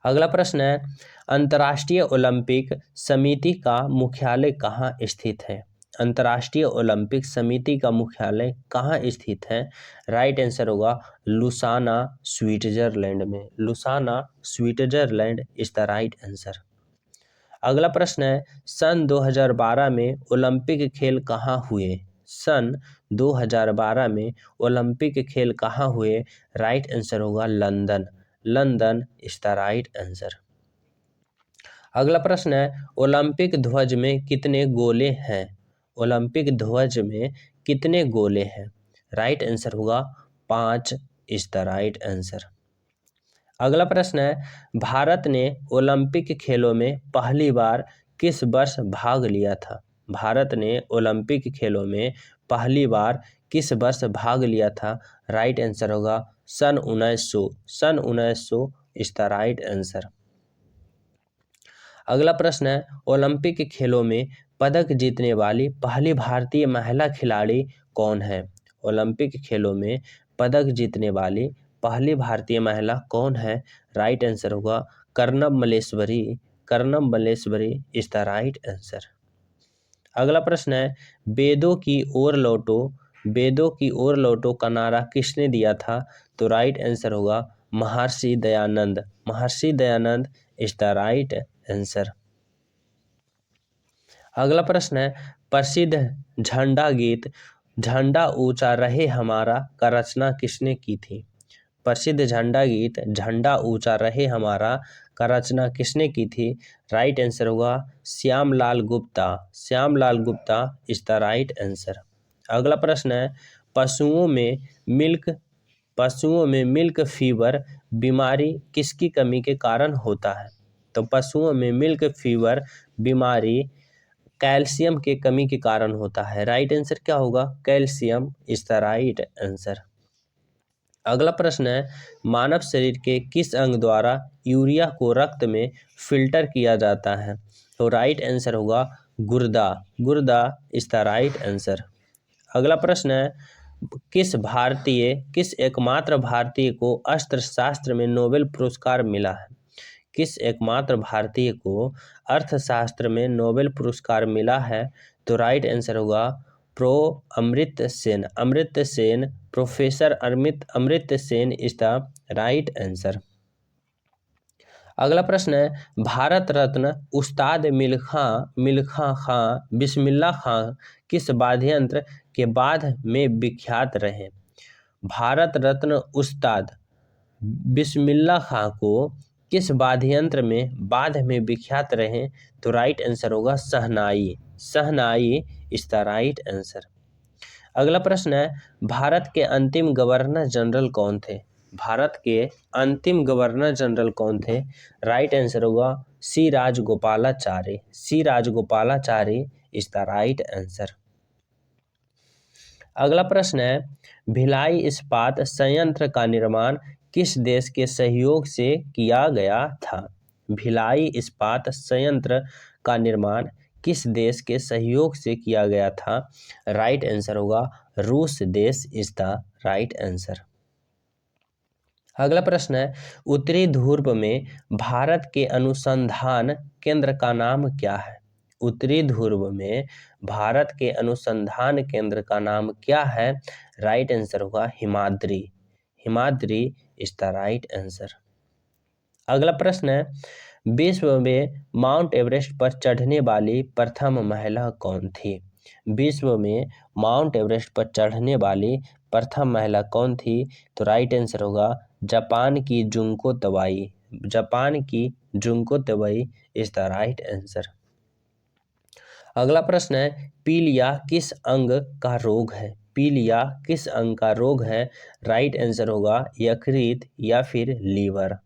अगला प्रश्न है, अंतर्राष्ट्रीय ओलंपिक समिति का मुख्यालय कहाँ स्थित है? अंतर्राष्ट्रीय ओलंपिक समिति का मुख्यालय कहाँ स्थित है? राइट आंसर होगा लुसाना स्विट्जरलैंड में। Lausanne Switzerland is the right answer. अगला प्रश्न है, सन 2012 में ओलंपिक खेल कहाँ हुए? सन 2012 में ओलंपिक खेल कहाँ हुए? राइट आंसर होगा London. London is the right answer. अगला प्रश्न है, ओलंपिक ध्वज में कितने गोले हैं? ओलंपिक ध्वज में कितने गोले हैं? राइट आंसर होगा 5 इज द राइट आंसर। अगला प्रश्न है, भारत ने ओलंपिक खेलों में पहली बार किस वर्ष भाग लिया था? भारत ने ओलंपिक खेलों में पहली बार किस वर्ष भाग लिया था? राइट आंसर होगा सन 1900। सन 1900 इज द राइट आंसर। अगला प्रश्न है, ओलंपिक खेलों में पदक जीतने वाली पहली भारतीय महिला खिलाड़ी कौन है? ओलंपिक खेलों में पदक जीतने वाली पहली भारतीय महिला कौन है? राइट आंसर होगा Karnam Malleswari. Karnam Malleswari is the right answer. अगला प्रश्न है, वेदों की ओर लौटो, वेदों की ओर लौटो का नारा किसने दिया था? तो राइट आंसर होगा Maharshi Dayanand. Maharshi Dayanand is the right answer. अगला प्रश्न है, प्रसिद्ध झंडा गीत झंडा ऊंचा रहे हमारा का रचना किसने की थी? प्रसिद्ध झंडा गीत झंडा ऊंचा रहे हमारा का रचना किसने की थी? राइट आंसर होगा Shyamlal Gupta. Shyamlal Gupta is the right answer. अगला प्रश्न है, पशुओं में मिल्क फीवर बीमारी किसकी कमी के कारण होता है? तो पशुओं में मिल्क फीवर बीमारी कैल्शियम के कमी के कारण होता है। राइट आंसर क्या होगा? Calcium is the right answer. अगला प्रश्न है, मानव शरीर के किस अंग द्वारा यूरिया को रक्त में फिल्टर किया जाता है? तो राइट आंसर होगा गुर्दा। गुर्दा इज द राइट आंसर। अगला प्रश्न है, किस एकमात्र भारतीय को अर्थशास्त्र में नोबेल पुरस्कार मिला है? किस एकमात्र भारतीय को अर्थशास्त्र में नोबेल पुरस्कार मिला है? तो राइट आंसर होगा Amartya Sen. Amartya Sen, professor Amartya Sen is the right answer. अगला प्रश्न है, भारत रत्न उस्ताद मिल्खा खां बिस्मिल्लाह खां किस वाद्य यंत्र के बाद में विख्यात रहे? भारत रत्न उस्ताद बिस्मिल्लाह खां को किस वाद्य यंत्र में बाद में विख्यात रहे? तो राइट आंसर होगा शहनाई। शहनाई इज द राइट आंसर। अगला प्रश्न है, भारत के अंतिम गवर्नर जनरल कौन थे? भारत के अंतिम गवर्नर जनरल कौन थे? राइट आंसर होगा C Rajagopalachari. C Rajagopalachari is the right answer. अगला प्रश्न है, भिलाई इस्पात संयंत्र का निर्माण किस देश के सहयोग से किया गया था? भिलाई इस्पात संयंत्र का निर्माण किस देश के सहयोग से किया गया था? राइट आंसर होगा रूस देश इज द राइट आंसर। अगला प्रश्न है, उत्तरी ध्रुव में भारत के अनुसंधान केंद्र का नाम क्या है? उत्तरी ध्रुव में भारत के अनुसंधान केंद्र का नाम क्या है? राइट आंसर होगा Himadri. Himadri is the right answer. अगला प्रश्न है, विश्व में माउंट एवरेस्ट पर चढ़ने वाली प्रथम महिला कौन थी? विश्व में माउंट एवरेस्ट पर चढ़ने वाली प्रथम महिला कौन थी? तो राइट आंसर होगा जापान की जुंको तबाई। जापान की Junko Tabei is the right answer. अगला प्रश्न है, पीलिया किस अंग का रोग है? पीलिया किस अंग का रोग है? राइट आंसर होगा यकृत या फिर लीवर।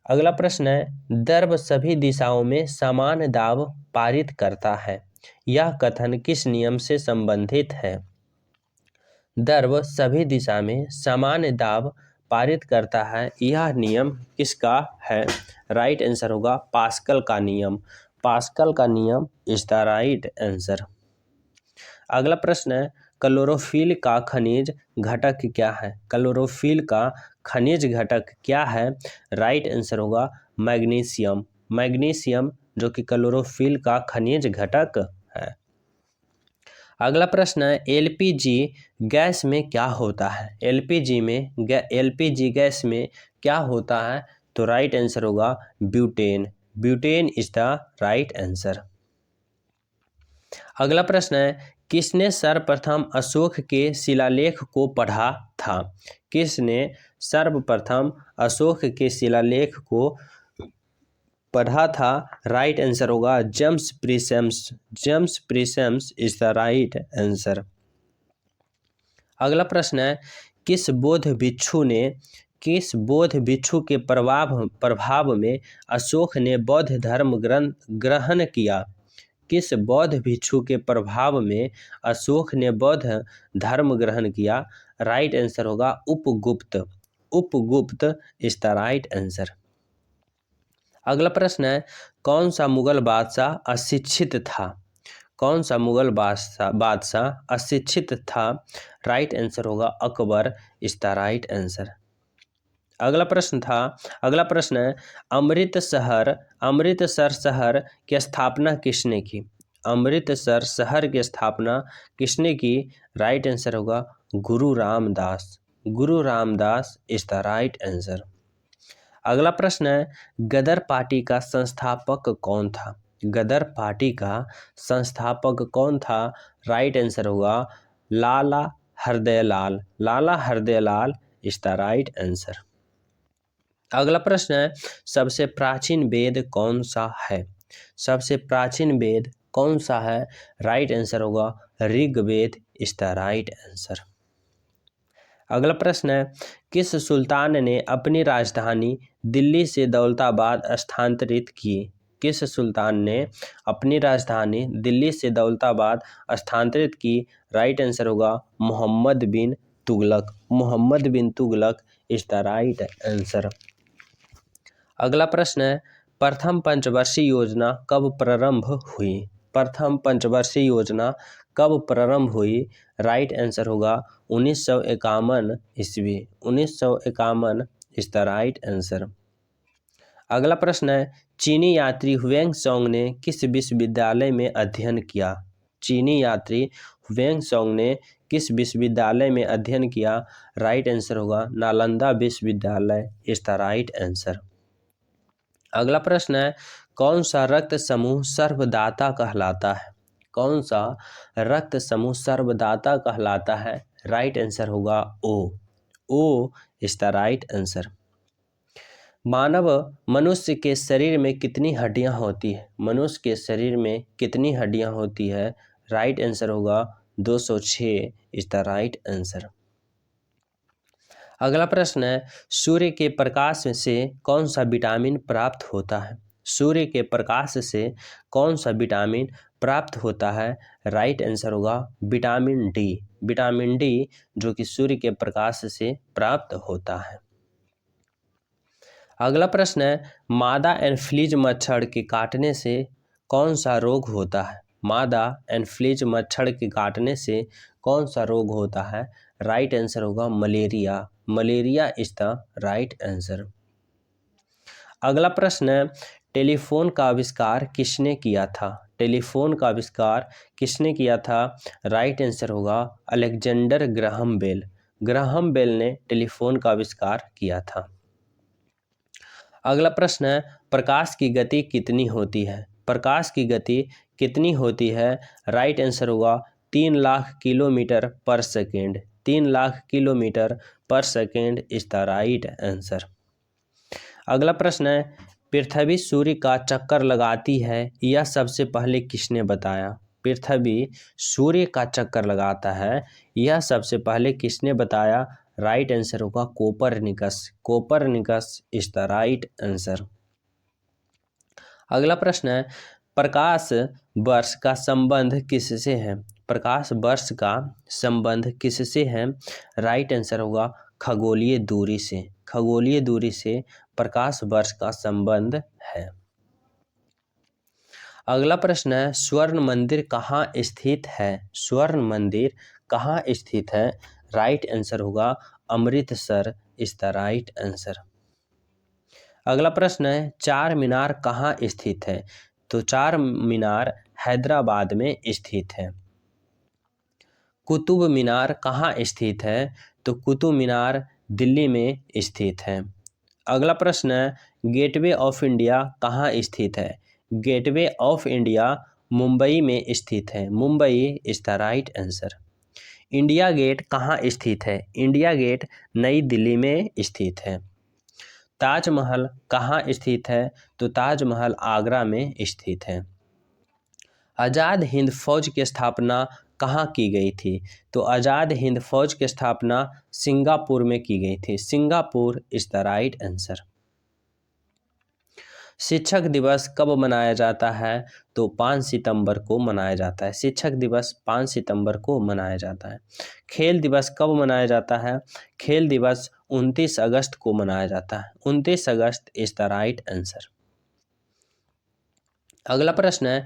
अगला प्रश्न है, द्रव सभी दिशाओं में समान दाब पारित करता है, यह कथन किस नियम से संबंधित है? द्रव सभी दिशा में समान दाब पारित करता है, यह नियम किसका है? राइट आंसर होगा पास्कल का नियम। पास्कल का नियम इज द राइट आंसर। अगला प्रश्न है, क्लोरोफिल का खनिज घटक क्या है? क्लोरोफिल का खनिज घटक क्या है? राइट आंसर होगा मैग्नीशियम। मैग्नीशियम जो कि क्लोरोफिल का खनिज घटक है। अगला प्रश्न है, एलपीजी गैस में क्या होता है? एलपीजी गैस में क्या होता है? तो राइट आंसर होगा butane. Butane is the right answer. अगला प्रश्न है, किसने सर्वप्रथम अशोक के शिलालेख को पढ़ा था? किसने सर्वप्रथम अशोक के शिलालेख को पढ़ा था? राइट आंसर होगा James Prinsep. James Prinsep is the right answer. अगला प्रश्न है, किस बौद्ध किस बौद्ध भिक्षु के प्रभाव में अशोक ने बौद्ध धर्म ग्रहण किया? किस बौद्ध भिक्षु के प्रभाव में अशोक ने बौद्ध धर्म ग्रहण किया? राइट आंसर होगा Upagupta. Upagupta is the right answer. अगला प्रश्न है, कौन सा मुगल बादशाह अशिक्षित था? कौन सा मुगल बादशाह अशिक्षित था? राइट आंसर होगा Akbar is the right answer. अगला प्रश्न है, अमृतसर शहर की स्थापना किसने की? अमृतसर शहर की स्थापना किसने की? राइट आंसर होगा गुरु रामदास। गुरु Ramdas is the right answer. अगला प्रश्न है, गदर पार्टी का संस्थापक कौन था? गदर पार्टी का संस्थापक कौन था? राइट आंसर होगा लाला हरदयालाल। लाला हरदयालाल इज द राइट आंसर। अगला प्रश्न है, सबसे प्राचीन वेद कौन सा है? सबसे प्राचीन वेद कौन सा है? राइट आंसर होगा Rigveda is the right answer. अगला प्रश्न है, किस सुल्तान ने अपनी राजधानी दिल्ली से दौलताबाद स्थानांतरित की? किस सुल्तान ने अपनी राजधानी दिल्ली से दौलताबाद स्थानांतरित की? राइट आंसर होगा Mohammad bin Tughlaq. Mohammad bin Tughlaq is the right answer. अगला प्रश्न है, प्रथम पंचवर्षीय योजना कब प्रारंभ हुई? प्रथम पंचवर्षीय योजना कब प्रारंभ हुई? राइट आंसर होगा 1951 ईस्वी। 1951 इज द राइट आंसर। अगला प्रश्न है, चीनी यात्री हुएंगसांग ने किस विश्वविद्यालय में अध्ययन किया? चीनी यात्री हुएंगसांग ने किस विश्वविद्यालय में अध्ययन किया? राइट आंसर होगा नालंदा विश्वविद्यालय इज द राइट आंसर। अगला प्रश्न है, कौन सा रक्त समूह सर्वदाता कहलाता है? कौन सा रक्त समूह सर्वदाता कहलाता है? राइट आंसर होगा O. O is the right answer. मनुष्य के शरीर में कितनी हड्डियां होती है? मनुष्य के शरीर में कितनी हड्डियां होती है? राइट आंसर होगा 206 इज द राइट आंसर। अगला प्रश्न है, सूर्य के प्रकाश से कौन सा विटामिन प्राप्त होता है? सूर्य के प्रकाश से कौन सा विटामिन प्राप्त होता है? राइट आंसर होगा विटामिन डी। विटामिन डी जो कि सूर्य के प्रकाश से प्राप्त होता है। अगला प्रश्न है, मादा एनफ्लीज मच्छर के काटने से कौन सा रोग होता है? मादा एनफ्लीज मच्छर के काटने से कौन सा रोग होता है? राइट आंसर होगा malaria. Malaria is the right answer. अगला प्रश्न है, टेलीफोन का आविष्कार किसने किया था? टेलीफोन का आविष्कार किसने किया था? राइट आंसर होगा Alexander Graham Bell. Graham Bell ने टेलीफोन का आविष्कार किया था। अगला प्रश्न है, प्रकाश की गति कितनी होती है? प्रकाश की गति कितनी होती है? राइट आंसर होगा 3 लाख किलोमीटर पर सेकेंड। 3 लाख किलोमीटर पर second is the right answer. अगला प्रश्न है, पृथ्वी सूर्य का चक्कर लगाती है यह सबसे पहले किसने बताया? पृथ्वी सूर्य का चक्कर लगाता है यह सबसे पहले किसने बताया? राइट आंसर होगा Copernicus. Copernicus is the right answer. अगला प्रश्न है, प्रकाश वर्ष का संबंध किससे है? प्रकाश वर्ष का संबंध किससे है? राइट आंसर होगा खगोलीय दूरी से। खगोलीय दूरी से प्रकाश वर्ष का संबंध है। अगला प्रश्न है, स्वर्ण मंदिर कहाँ स्थित है? स्वर्ण मंदिर कहाँ स्थित है? राइट आंसर होगा Amritsar is the right answer. अगला प्रश्न है, चार मीनार कहाँ स्थित है? तो चार मीनार हैदराबाद में स्थित है। कुतुब मीनार कहाँ स्थित है? तो कुतुब मीनार दिल्ली में स्थित है। अगला प्रश्न है, गेटवे ऑफ इंडिया कहाँ स्थित है? गेटवे ऑफ इंडिया मुंबई में स्थित है। Mumbai is the right answer. India Gate कहाँ स्थित है? इंडिया गेट नई दिल्ली में स्थित है। ताजमहल कहाँ स्थित है? तो ताजमहल आगरा में स्थित है। आज़ाद हिंद फौज की स्थापना कहाँ की गई थी? तो आज़ाद हिंद फौज की स्थापना सिंगापुर में की गई थी। Singapore is the right answer. शिक्षक दिवस कब मनाया जाता है? तो 5 सितंबर को मनाया जाता है। शिक्षक दिवस 5 सितंबर को मनाया जाता है। खेल दिवस कब मनाया जाता है? खेल दिवस 29 अगस्त को मनाया जाता है। 29 अगस्त इज द राइट आंसर। अगला प्रश्न है,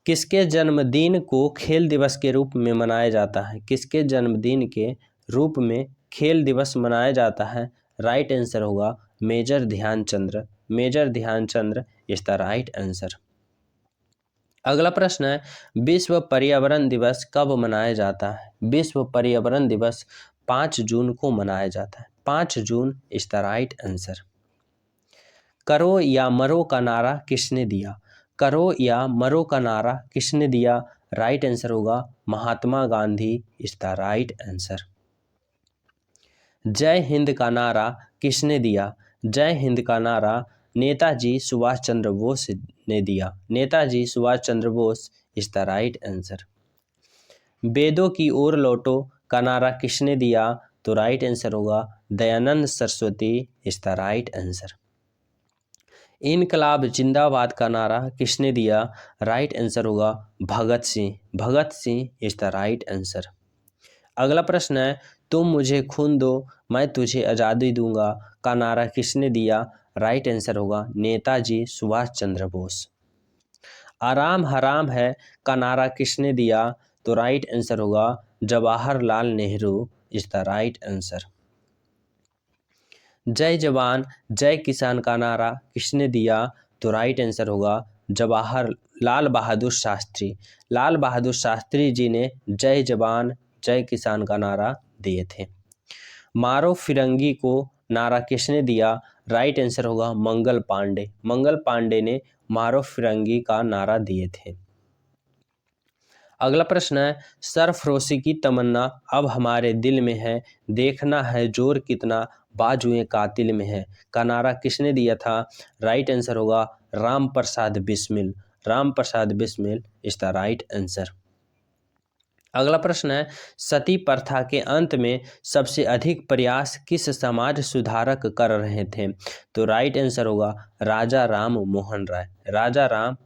किसके जन्मदिन को खेल दिवस के रूप में मनाया जाता है? किसके जन्मदिन के रूप में खेल दिवस मनाया जाता है? राइट आंसर होगा Major Dhyanchand. Major Dhyanchand is the right answer. अगला प्रश्न है, विश्व पर्यावरण दिवस कब मनाया जाता है? विश्व पर्यावरण दिवस 5 जून को मनाया जाता है। 5 June is the right answer. करो या मरो का नारा किसने दिया? करो या मरो का नारा किसने दिया? राइट आंसर होगा Mahatma Gandhi is the right answer. जय हिंद का नारा किसने दिया? जय हिंद का नारा नेताजी सुभाष चंद्र बोस ने दिया। Netaji Subhash Chandra Bose is the right answer. वेदों की ओर लौटो का नारा किसने दिया? तो राइट आंसर होगा Dayanand Saraswati is the right answer. इनकलाब जिंदाबाद का नारा किसने दिया? राइट आंसर होगा Bhagat Singh. Bhagat Singh is the right answer. अगला प्रश्न है, तुम मुझे खून दो मैं तुझे आज़ादी दूंगा का नारा किसने दिया? राइट आंसर होगा नेताजी सुभाष चंद्र बोस। आराम हराम है का नारा किसने दिया? तो राइट आंसर होगा Jawaharlal Nehru is the right answer. जय जवान जय किसान का नारा किसने दिया? तो राइट आंसर होगा लाल बहादुर शास्त्री। लाल बहादुर शास्त्री जी ने जय जवान जय किसान का नारा दिए थे। मारो फिरंगी को नारा किसने दिया? राइट आंसर होगा मंगल पांडे। मंगल पांडे ने मारो फिरंगी का नारा दिए थे। अगला प्रश्न है, सरफरोशी की तमन्ना अब हमारे दिल में है, देखना है जोर कितना बाजुए कातिल में है का नारा किसने दिया था? राइट आंसर होगा Ram Prasad Bismil. Ram Prasad Bismil is the right answer. अगला प्रश्न है, सती प्रथा के अंत में सबसे अधिक प्रयास किस समाज सुधारक कर रहे थे? तो राइट आंसर होगा राजा राम मोहन राय। राजा राम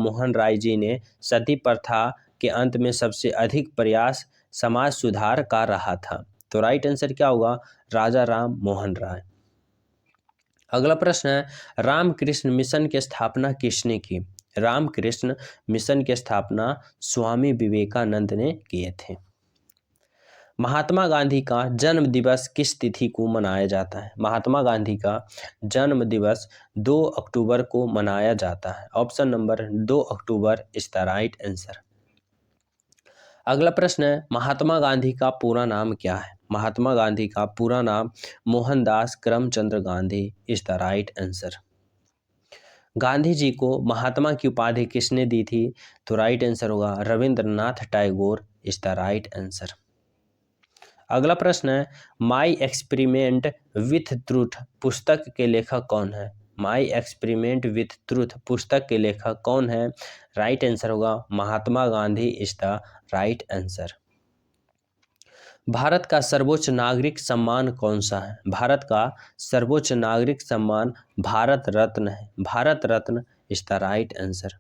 मोहन राय जी ने सती प्रथा के अंत में सबसे अधिक प्रयास समाज सुधार का रहा था। तो राइट आंसर क्या होगा? राजा राम मोहन राय। अगला प्रश्न है, रामकृष्ण मिशन की स्थापना किसने की? रामकृष्ण मिशन की स्थापना स्वामी विवेकानंद ने किए थे। महात्मा गांधी का जन्म दिवस किस तिथि को मनाया जाता है? महात्मा गांधी का जन्म दिवस 2 अक्टूबर को मनाया जाता है। Option number 2 October is the right answer. अगला प्रश्न है, महात्मा गांधी का पूरा नाम क्या है? महात्मा गांधी का पूरा नाम Mohandas Karamchand Gandhi is the right answer. Gandhi ji को महात्मा की उपाधि किसने दी थी? तो राइट आंसर होगा Rabindranath Tagore is the right answer. अगला प्रश्न है, माई एक्सपेरिमेंट विथ ट्रूथ पुस्तक के लेखक कौन है? माई एक्सपेरिमेंट विथ ट्रूथ पुस्तक के लेखक कौन है? राइट आंसर होगा Mahatma Gandhi is the right answer. Bharat का सर्वोच्च नागरिक सम्मान कौन सा है? भारत का सर्वोच्च नागरिक सम्मान भारत रत्न है। Bharat Ratna is the right answer.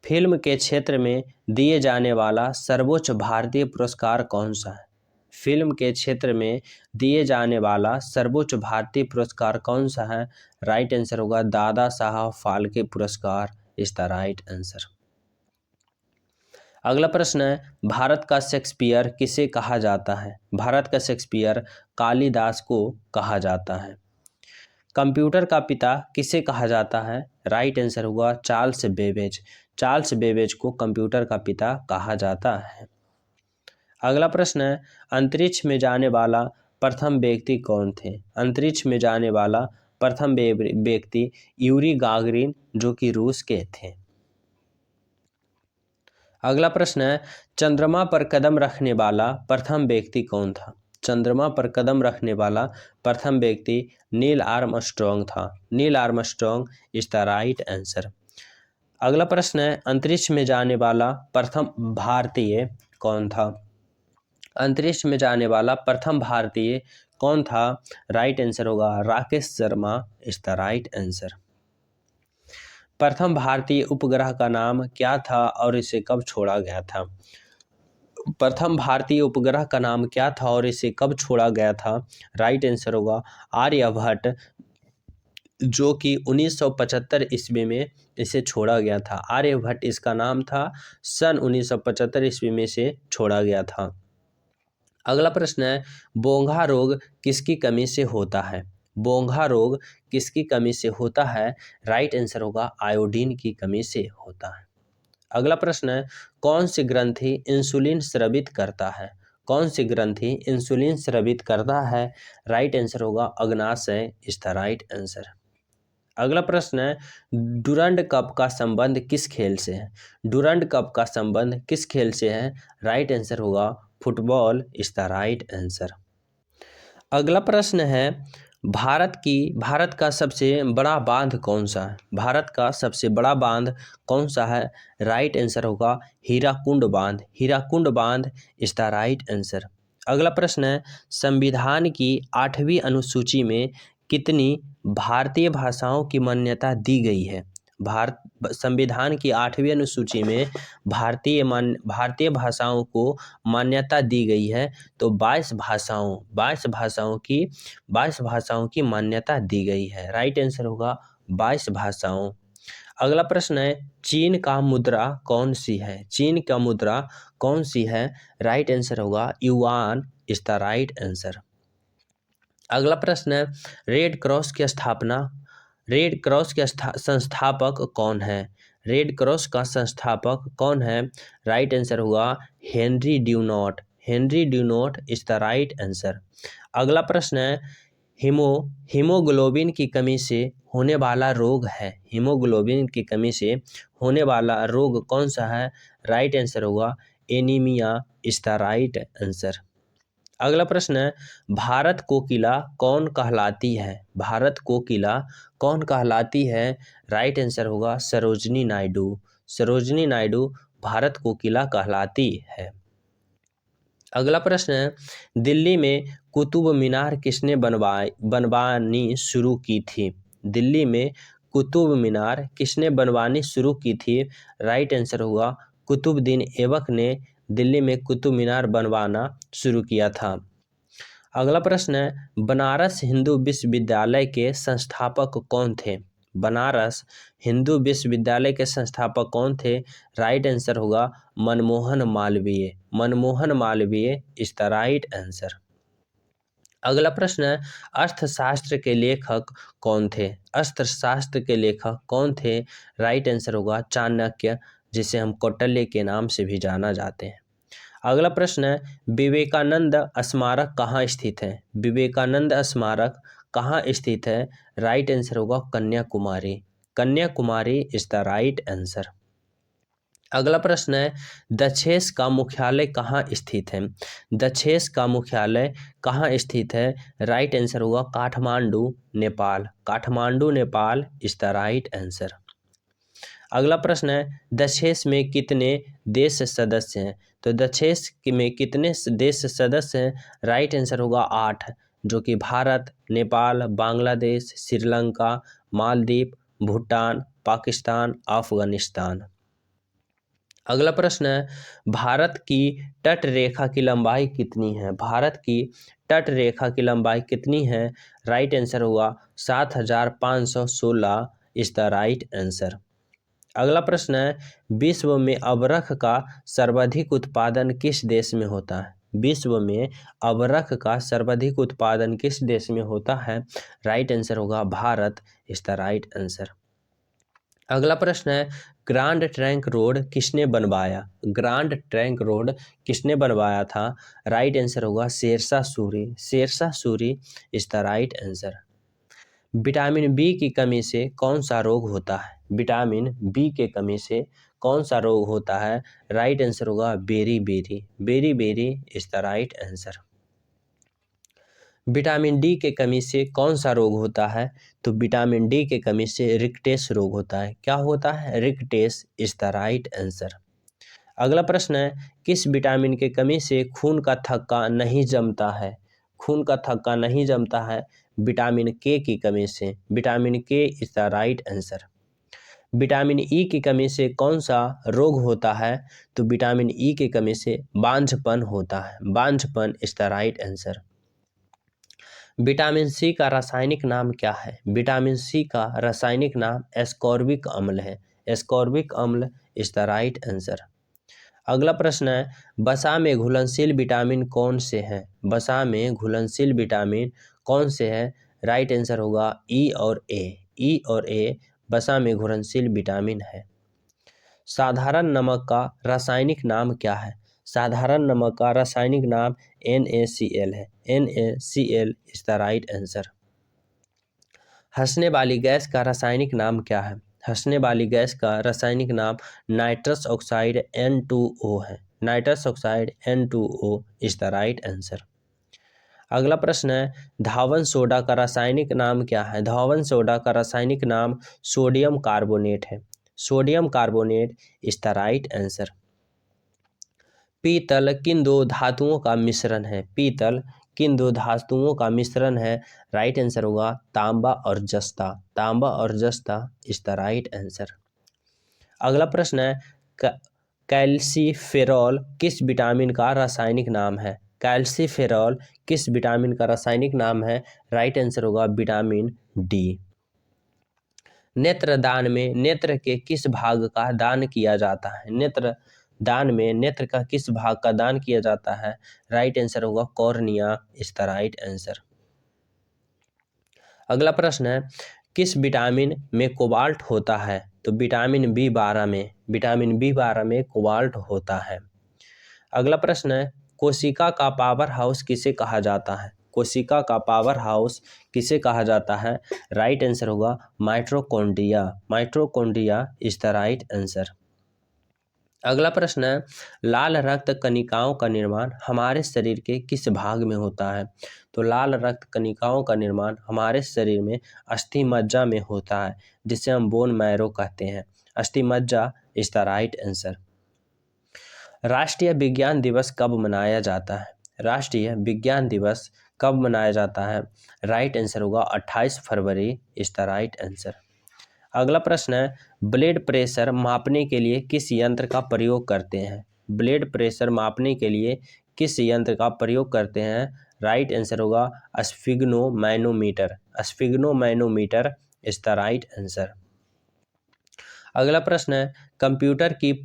Film के क्षेत्र में दिए जाने वाला सर्वोच्च भारतीय पुरस्कार कौन सा है? फिल्म के क्षेत्र में दिए जाने वाला सर्वोच्च भारतीय पुरस्कार कौन सा है? राइट आंसर होगा दादा साहब फाल्के पुरस्कार इज द राइट आंसर। अगला प्रश्न है, भारत का शेक्सपियर किसे कहा जाता है? भारत का शेक्सपियर कालिदास को कहा जाता है। कंप्यूटर का पिता किसे कहा जाता है? राइट आंसर होगा चार्ल्स बेबेज। चार्ल्स बेबेज को कंप्यूटर का पिता कहा जाता है। अगला प्रश्न है, अंतरिक्ष में जाने वाला प्रथम व्यक्ति कौन थे? अंतरिक्ष में जाने वाला प्रथम व्यक्ति यूरी गागरिन जो कि रूस के थे। अगला प्रश्न है, चंद्रमा पर कदम रखने वाला प्रथम व्यक्ति कौन था? चंद्रमा पर कदम रखने वाला प्रथम व्यक्ति नील आर्मस्ट्रॉन्ग था। Neil Armstrong is the right answer. अगला प्रश्न है, अंतरिक्ष में जाने वाला प्रथम भारतीय कौन था? अंतरिक्ष में जाने वाला प्रथम भारतीय कौन था? राइट आंसर होगा Rakesh Sharma is the right answer. प्रथम भारतीय उपग्रह का नाम क्या था और इसे कब छोड़ा गया था? प्रथम भारतीय उपग्रह का नाम क्या था और इसे कब छोड़ा गया था? राइट आंसर होगा आर्यभट्ट, जो कि 1975 ईस्वी में इसे छोड़ा गया था। आर्यभट्ट इसका नाम था, सन 1975 ईस्वी में इसे छोड़ा गया था। अगला प्रश्न है, बोंगा रोग किसकी कमी से होता है? बोंगा रोग किसकी कमी से होता है? राइट आंसर होगा आयोडीन की कमी से होता है। अगला प्रश्न है, कौन सी ग्रंथि इंसुलिन स्रावित करता है? कौन सी ग्रंथि इंसुलिन स्रावित करता है? राइट आंसर होगा अग्नाशय इज द राइट आंसर। अगला प्रश्न है, डुरंड कप का संबंध किस खेल से है? डुरंड कप का संबंध किस खेल से है? राइट आंसर होगा football is the right answer. अगला प्रश्न है, भारत का सबसे बड़ा बांध कौन सा है? भारत का सबसे बड़ा बांध कौन सा है? राइट आंसर होगा हीराकुंड बांध। हीराकुंड बांध इज द राइट आंसर। अगला प्रश्न है, संविधान की 8वीं अनुसूची में कितनी भारतीय भाषाओं की मान्यता दी गई है? संविधान की 8वीं अनुसूची में भारतीय भाषाओं को मान्यता दी गई है, तो 22 भाषाओं की मान्यता दी गई है। राइट आंसर होगा 22 भाषाओं। अगला प्रश्न है, चीन का मुद्रा कौन सी है? चीन का मुद्रा कौन सी है? राइट आंसर होगा yuan is the right answer. अगला प्रश्न है, रेड क्रॉस की संस्थापक कौन है? रेड क्रॉस का संस्थापक कौन है? राइट आंसर होगा Henri Dunant. Henri Dunant is the right answer. अगला प्रश्न है, हीमोग्लोबिन की कमी से होने वाला रोग है। हीमोग्लोबिन की कमी से होने वाला रोग कौन सा है? राइट आंसर होगा anaemia is the right answer. अगला प्रश्न है, भारत कोकिला कौन कहलाती है? भारत कोकिला कौन कहलाती है? राइट आंसर होगा सरोजनी नायडू। सरोजनी नायडू भारत कोकिला कहलाती है। अगला प्रश्न है, दिल्ली में कुतुब मीनार किसने बनवानी शुरू की थी? दिल्ली में कुतुब मीनार किसने बनवानी शुरू की थी? राइट आंसर होगा कुतुबुद्दीन ऐबक ने दिल्ली में कुतुब मीनार बनवाना शुरू किया था। अगला प्रश्न है, बनारस हिंदू विश्वविद्यालय के संस्थापक कौन थे? बनारस हिंदू विश्वविद्यालय के संस्थापक कौन थे? राइट आंसर होगा Manmohan Malviya. Manmohan Malviya is the right answer. अगला प्रश्न है, अर्थशास्त्र के लेखक कौन थे? अर्थशास्त्र के लेखक कौन थे? राइट आंसर होगा चाणक्य, जिसे हम कौटिल्य के नाम से भी जाना जाते हैं। अगला प्रश्न है, विवेकानंद स्मारक कहाँ स्थित है? विवेकानंद स्मारक कहाँ स्थित है? राइट आंसर होगा Kanyakumari. Kanyakumari is the right answer. अगला प्रश्न है, दक्षेस का मुख्यालय कहाँ स्थित है? दक्षेस का मुख्यालय कहाँ स्थित है? राइट आंसर होगा Kathmandu Nepal. Kathmandu Nepal is the right answer. अगला प्रश्न है, दक्षेस में कितने देश सदस्य हैं? तो दक्षेस में कितने देश सदस्य हैं? राइट आंसर होगा 8, जो कि भारत, नेपाल, बांग्लादेश, श्रीलंका, मालदीव, भूटान, पाकिस्तान, अफगानिस्तान। अगला प्रश्न है, भारत की तट रेखा की लंबाई कितनी है? भारत की तट रेखा की लंबाई कितनी है? राइट आंसर होगा 7516 इज द राइट आंसर। अगला प्रश्न है, विश्व में अबरख का सर्वाधिक उत्पादन किस देश में होता है? विश्व में अबरख का सर्वाधिक उत्पादन किस देश में होता है? राइट आंसर होगा Bharat is the right answer. अगला प्रश्न है, ग्रांड ट्रंक रोड किसने बनवाया? ग्रांड ट्रंक रोड किसने बनवाया था? राइट आंसर होगा Shershah Suri. Shershah Suri is the right answer. Vitamin B की कमी से कौन सा रोग होता है? विटामिन बी के कमी से कौन सा रोग होता है? राइट आंसर होगा berry berry. Berry berry is the right answer. Vitamin D के कमी से कौन सा रोग होता है? तो विटामिन डी के कमी से रिकटेस रोग होता है। क्या होता है? रिकटेस इज द राइट आंसर। अगला प्रश्न है, किस विटामिन के कमी से खून का थक्का नहीं जमता है? खून का थक्का नहीं जमता है विटामिन के की कमी से। विटामिन के is the right answer. Vitamin E की कमी से कौन सा रोग होता है? तो विटामिन ई की कमी से बांझपन होता है। बांझपन is the right answer. Vitamin C का रासायनिक नाम क्या है? विटामिन सी का रासायनिक नाम एस्कॉर्बिक अम्ल है। एस्कॉर्बिक अम्ल इज द राइट आंसर। अगला प्रश्न है, वसा में घुलनशील विटामिन कौन से हैं? वसा में घुलनशील विटामिन कौन से हैं? राइट आंसर होगा ई और ए। ई और ए वसा में घुलनशील विटामिन है। साधारण नमक का रासायनिक नाम क्या है? साधारण नमक का रासायनिक नाम NaCl है। NaCl is the right answer. हंसने वाली गैस का रासायनिक नाम क्या है? हंसने वाली गैस का रासायनिक नाम नाइट्रस ऑक्साइड N2O है। Nitrous oxide N2O is the right answer. अगला प्रश्न है, धावन सोडा का रासायनिक नाम क्या है? धावन सोडा का रासायनिक नाम सोडियम कार्बोनेट है। Sodium carbonate is the right answer. पीतल किन दो धातुओं का मिश्रण है? पीतल किन दो धातुओं का मिश्रण है? राइट आंसर होगा तांबा और जस्ता। तांबा और जस्ता इज द राइट आंसर। अगला प्रश्न है, कैल्सीफेरॉल किस विटामिन का रासायनिक नाम है? कैल्सीफेरॉल किस विटामिन का रासायनिक नाम है? राइट आंसर होगा विटामिन डी। नेत्र दान में नेत्र के किस भाग का दान किया जाता है? नेत्र दान में नेत्र का किस भाग का दान किया जाता है? राइट आंसर होगा cornea is the right answer. अगला प्रश्न है, किस विटामिन में कोबाल्ट होता है? तो विटामिन B12 में। विटामिन B12 में कोबाल्ट होता है। अगला प्रश्न है, कोशिका का पावर हाउस किसे कहा जाता है? कोशिका का पावर हाउस किसे कहा जाता है? राइट आंसर होगा mitochondria. Mitochondria is the right answer. अगला प्रश्न है, लाल रक्त कणिकाओं का निर्माण हमारे शरीर के किस भाग में होता है? तो लाल रक्त कणिकाओं का निर्माण हमारे शरीर में अस्थि मज्जा में होता है, जिसे हम बोन मैरो कहते हैं। अस्थि मज्जा इज द राइट आंसर। राष्ट्रीय विज्ञान दिवस कब मनाया जाता है? राष्ट्रीय विज्ञान दिवस कब मनाया जाता है? राइट आंसर होगा 28 फरवरी इज द राइट आंसर। अगला प्रश्न है, ब्लड प्रेशर मापने के लिए किस यंत्र का प्रयोग करते हैं? ब्लड प्रेशर मापने के लिए किस यंत्र का प्रयोग करते हैं? राइट आंसर होगा sphygmomanometer. Sphygmomanometer is the right answer. अगला प्रश्न है, कंप्यूटर की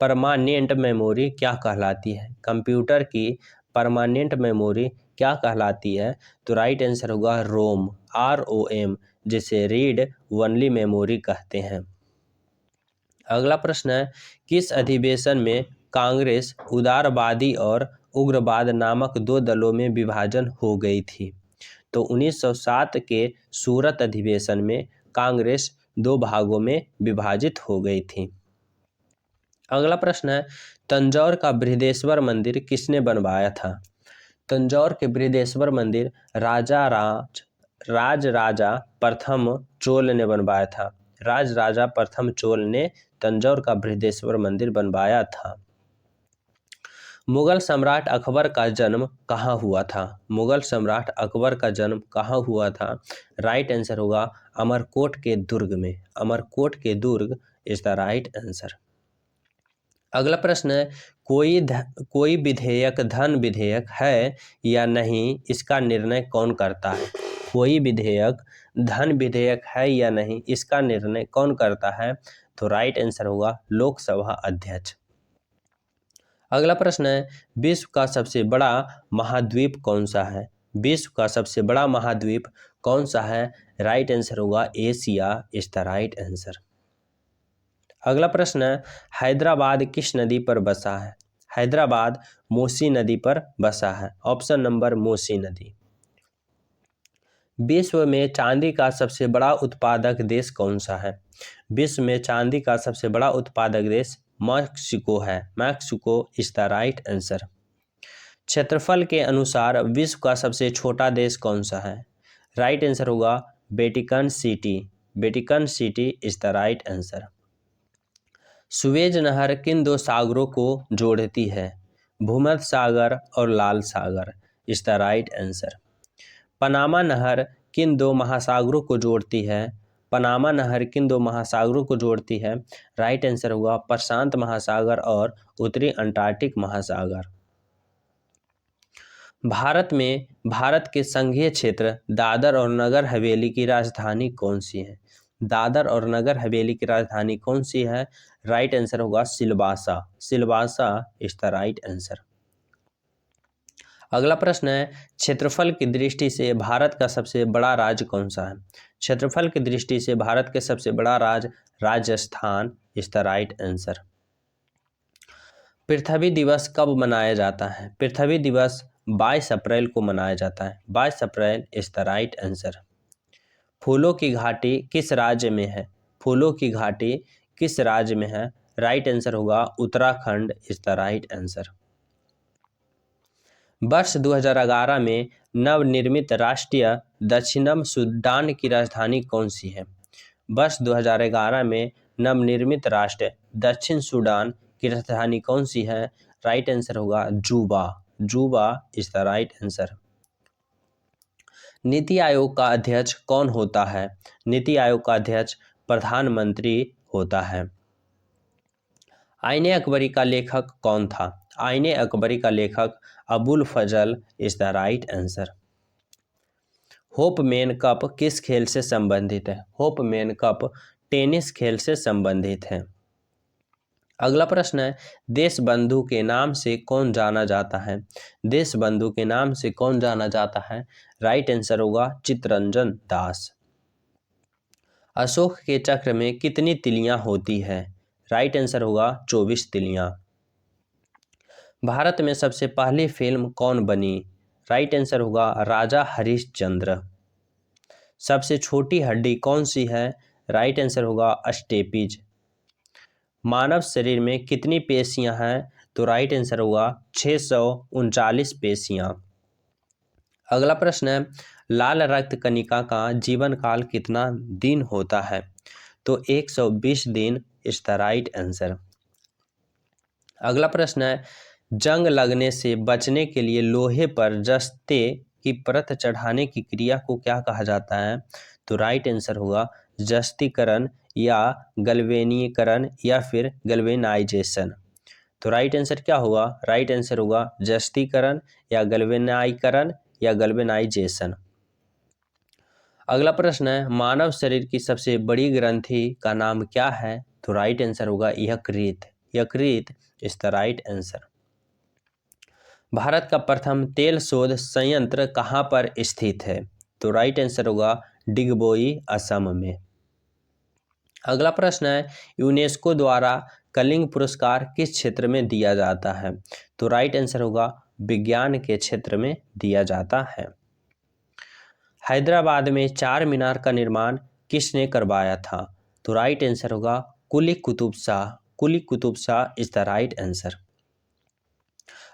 परमानेंट मेमोरी क्या कहलाती है? कंप्यूटर की परमानेंट मेमोरी क्या कहलाती है? तो राइट आंसर होगा रोम। ROM, जिसे रीड ओनली मेमोरी कहते हैं। अगला प्रश्न है, किस अधिवेशन में कांग्रेस उदारवादी और उग्रवाद नामक दो दलों में विभाजन हो गई थी? तो 1907 के सूरत अधिवेशन में कांग्रेस दो भागों में विभाजित हो गई थी। अगला प्रश्न है, तंजौर का बृहदेश्वर मंदिर किसने बनवाया था? तंजौर के बृहदेश्वर मंदिर राजा प्रथम चोल ने बनवाया था। राजा प्रथम चोल ने तंजौर का बृहदेश्वर मंदिर बनवाया था। मुगल सम्राट अकबर का जन्म कहाँ हुआ था? मुगल सम्राट अकबर का जन्म कहाँ हुआ था? राइट आंसर होगा अमरकोट के दुर्ग में। अमरकोट के दुर्ग इज द राइट आंसर। अगला प्रश्न है, कोई विधेयक धन विधेयक है या नहीं, इसका निर्णय कौन करता है? कोई विधेयक धन विधेयक है या नहीं, इसका निर्णय कौन करता है? तो राइट आंसर होगा लोकसभा अध्यक्ष। अगला प्रश्न है, विश्व का सबसे बड़ा महाद्वीप कौन सा है? विश्व का सबसे बड़ा महाद्वीप कौन सा है? राइट आंसर होगा Asia is the right answer. अगला प्रश्न है, हैदराबाद किस नदी पर बसा है? हैदराबाद मूसी नदी पर बसा है। ऑप्शन नंबर मूसी नदी। विश्व में चांदी का सबसे बड़ा उत्पादक देश कौन सा है? विश्व में चांदी का सबसे बड़ा उत्पादक देश मैक्सिको है। Mexico is the right answer. क्षेत्रफल के अनुसार विश्व का सबसे छोटा देश कौन सा है? राइट आंसर होगा Vatican city. Vatican city is the right answer. Suez नहर किन दो सागरों को जोड़ती है? भूमध्य सागर और लाल सागर is the right answer. Panama नहर किन दो महासागरों को जोड़ती है? पनामा नहर किन दो महासागरों को जोड़ती है? राइट आंसर होगा प्रशांत महासागर और उत्तरी अंटार्कटिक महासागर। भारत में भारत के संघीय क्षेत्र दादर और नगर हवेली की राजधानी कौन सी है? दादर और नगर हवेली की राजधानी कौन सी है? राइट आंसर होगा Silvassa. Silvassa is the right answer. अगला प्रश्न है क्षेत्रफल की दृष्टि से भारत का सबसे बड़ा राज्य कौन सा है? क्षेत्रफल की दृष्टि से भारत के सबसे बड़ा राज्य Rajasthan is the right answer. पृथ्वी दिवस कब मनाया जाता है? पृथ्वी दिवस 22 अप्रैल को मनाया जाता है। 22 April is the right answer. फूलों की घाटी किस राज्य में है? फूलों की घाटी किस राज्य में है? राइट आंसर होगा Uttarakhand is the right answer. वर्ष 2011 में नवनिर्मित राष्ट्रीय दक्षिणम सूडान की राजधानी कौन सी है? वर्ष 2011 में नवनिर्मित राष्ट्र दक्षिण सूडान की राजधानी कौन सी है? राइट आंसर होगा जूबा। जूबा is the right answer. NITI Aayog का अध्यक्ष कौन होता है? नीति आयोग का अध्यक्ष प्रधानमंत्री होता है। आईने अकबरी का लेखक कौन था? आईने अकबरी का लेखक Abul Fazal is the right answer. Hopman cup किस खेल से संबंधित है? होपमैन कप टेनिस खेल से संबंधित है। अगला प्रश्न है देशबंधु के नाम से कौन जाना जाता है? देशबंधु के नाम से कौन जाना जाता है? राइट आंसर होगा चित्तरंजन दास। अशोक के चक्र में कितनी तिलियां होती है? राइट आंसर होगा 24 तिलियां। भारत में सबसे पहली फिल्म कौन बनी? राइट आंसर होगा राजा हरिश्चंद्र। सबसे छोटी हड्डी कौन सी है? राइट आंसर होगा स्टेपीज। मानव शरीर में कितनी पेशियां हैं? तो राइट आंसर होगा 639 पेशियां। अगला प्रश्न है लाल रक्त कणिका का जीवन काल कितना दिन होता है? तो 120 दिन इज द राइट आंसर। अगला प्रश्न है जंग लगने से बचने के लिए लोहे पर जस्ते की परत चढ़ाने की क्रिया को क्या कहा जाता है? तो राइट आंसर होगा जस्तीकरण या गल्वेनीकरण या फिर गल्वेनाइजेशन। तो राइट आंसर क्या होगा? राइट आंसर होगा जस्तीकरण या गल्वेनाइकरण या गल्वेनाइजेशन। अगला प्रश्न है मानव शरीर की सबसे बड़ी ग्रंथि का नाम क्या है? तो राइट आंसर होगा यकृत। यकृत is the right answer. Bharat का प्रथम तेल शोध संयंत्र कहाँ पर स्थित है? तो राइट आंसर होगा डिगबोई असम में। अगला प्रश्न है यूनेस्को द्वारा कलिंग पुरस्कार किस क्षेत्र में दिया जाता है? तो राइट आंसर होगा विज्ञान के क्षेत्र में दिया जाता है। हैदराबाद में चार मीनार का निर्माण किसने करवाया था? तो राइट आंसर होगा Quli Qutub Shah. Quli Qutub Shah is the right answer.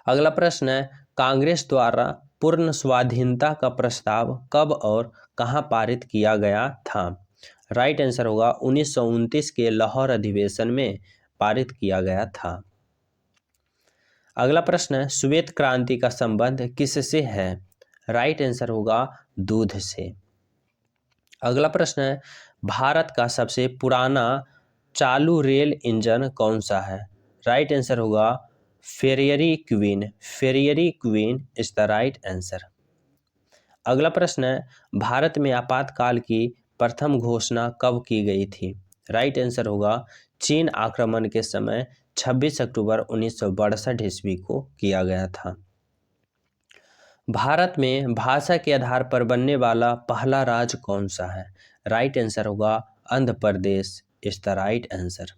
अगला प्रश्न है कांग्रेस द्वारा पूर्ण स्वाधीनता का प्रस्ताव कब और कहां पारित किया गया था? राइट आंसर होगा 1929 के लाहौर अधिवेशन में पारित किया गया था। अगला प्रश्न है श्वेत क्रांति का संबंध किससे है? राइट आंसर होगा दूध से। अगला प्रश्न है भारत का सबसे पुराना चालू रेल इंजन कौन सा है? राइट आंसर होगा Faerie Queene. Faerie Queene is the right answer. अगला प्रश्न है भारत में आपातकाल की प्रथम घोषणा कब की गई थी? राइट आंसर होगा चीन आक्रमण के समय 26 अक्टूबर 1962 ईस्वी को किया गया था। भारत में भाषा के आधार पर बनने वाला पहला राज्य कौन सा है? राइट आंसर होगा Andhra Pradesh is the right answer.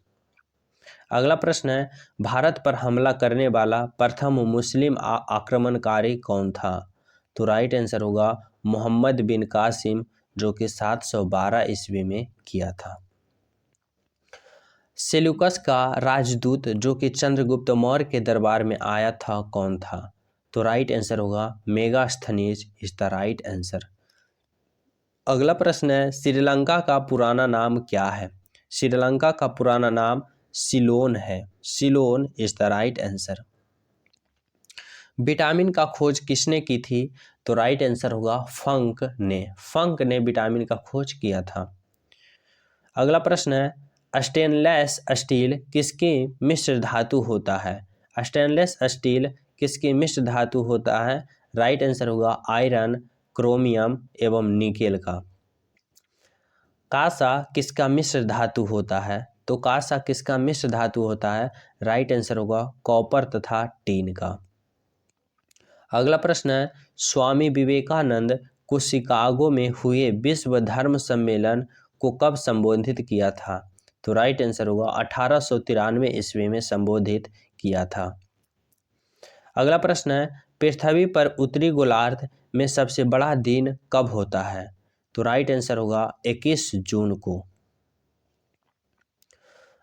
अगला प्रश्न है भारत पर हमला करने वाला प्रथम मुस्लिम आक्रमणकारी कौन था? तो राइट आंसर होगा मोहम्मद बिन कासिम जो कि 712 ईस्वी में किया था। सेल्यूकस का राजदूत जो कि चंद्रगुप्त मौर्य के दरबार में आया था कौन था? तो राइट आंसर होगा Megasthenes is the right answer. अगला प्रश्न है श्रीलंका का पुराना नाम क्या है? श्रीलंका का पुराना नाम सिलोन है। Ceylon is the right answer. Vitamin का खोज किसने की थी? तो राइट आंसर होगा फंक ने। फंक ने विटामिन का खोज किया था। अगला प्रश्न है स्टेनलेस स्टील किसकी मिश्र धातु होता है? स्टेनलेस स्टील किसकी मिश्र धातु होता है? राइट आंसर होगा आयरन, क्रोमियम एवं निकेल का। कांसा किसका मिश्र धातु होता है? तो कांसा किसका मिश्र धातु होता है? राइट आंसर होगा कॉपर तथा टीन का। अगला प्रश्न है स्वामी विवेकानंद को शिकागो में हुए विश्व धर्म सम्मेलन को कब संबोधित किया था? तो राइट आंसर होगा 1893 ईस्वी में संबोधित किया था। अगला प्रश्न है पृथ्वी पर उत्तरी गोलार्ध में सबसे बड़ा दिन कब होता है? तो राइट आंसर होगा 21 जून को।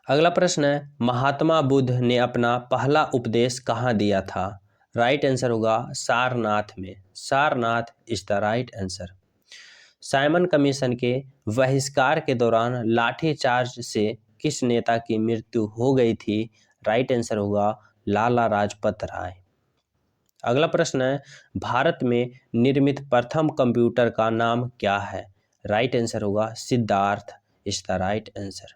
अगला प्रश्न है महात्मा बुद्ध ने अपना पहला उपदेश कहाँ दिया था? राइट आंसर होगा सारनाथ में। Sarnath is the right answer. Simon commission के बहिष्कार के दौरान लाठीचार्ज से किस नेता की मृत्यु हो गई थी? राइट आंसर होगा लाला लाजपत राय। अगला प्रश्न है भारत में निर्मित प्रथम कंप्यूटर का नाम क्या है? राइट आंसर होगा Siddharth is the right answer.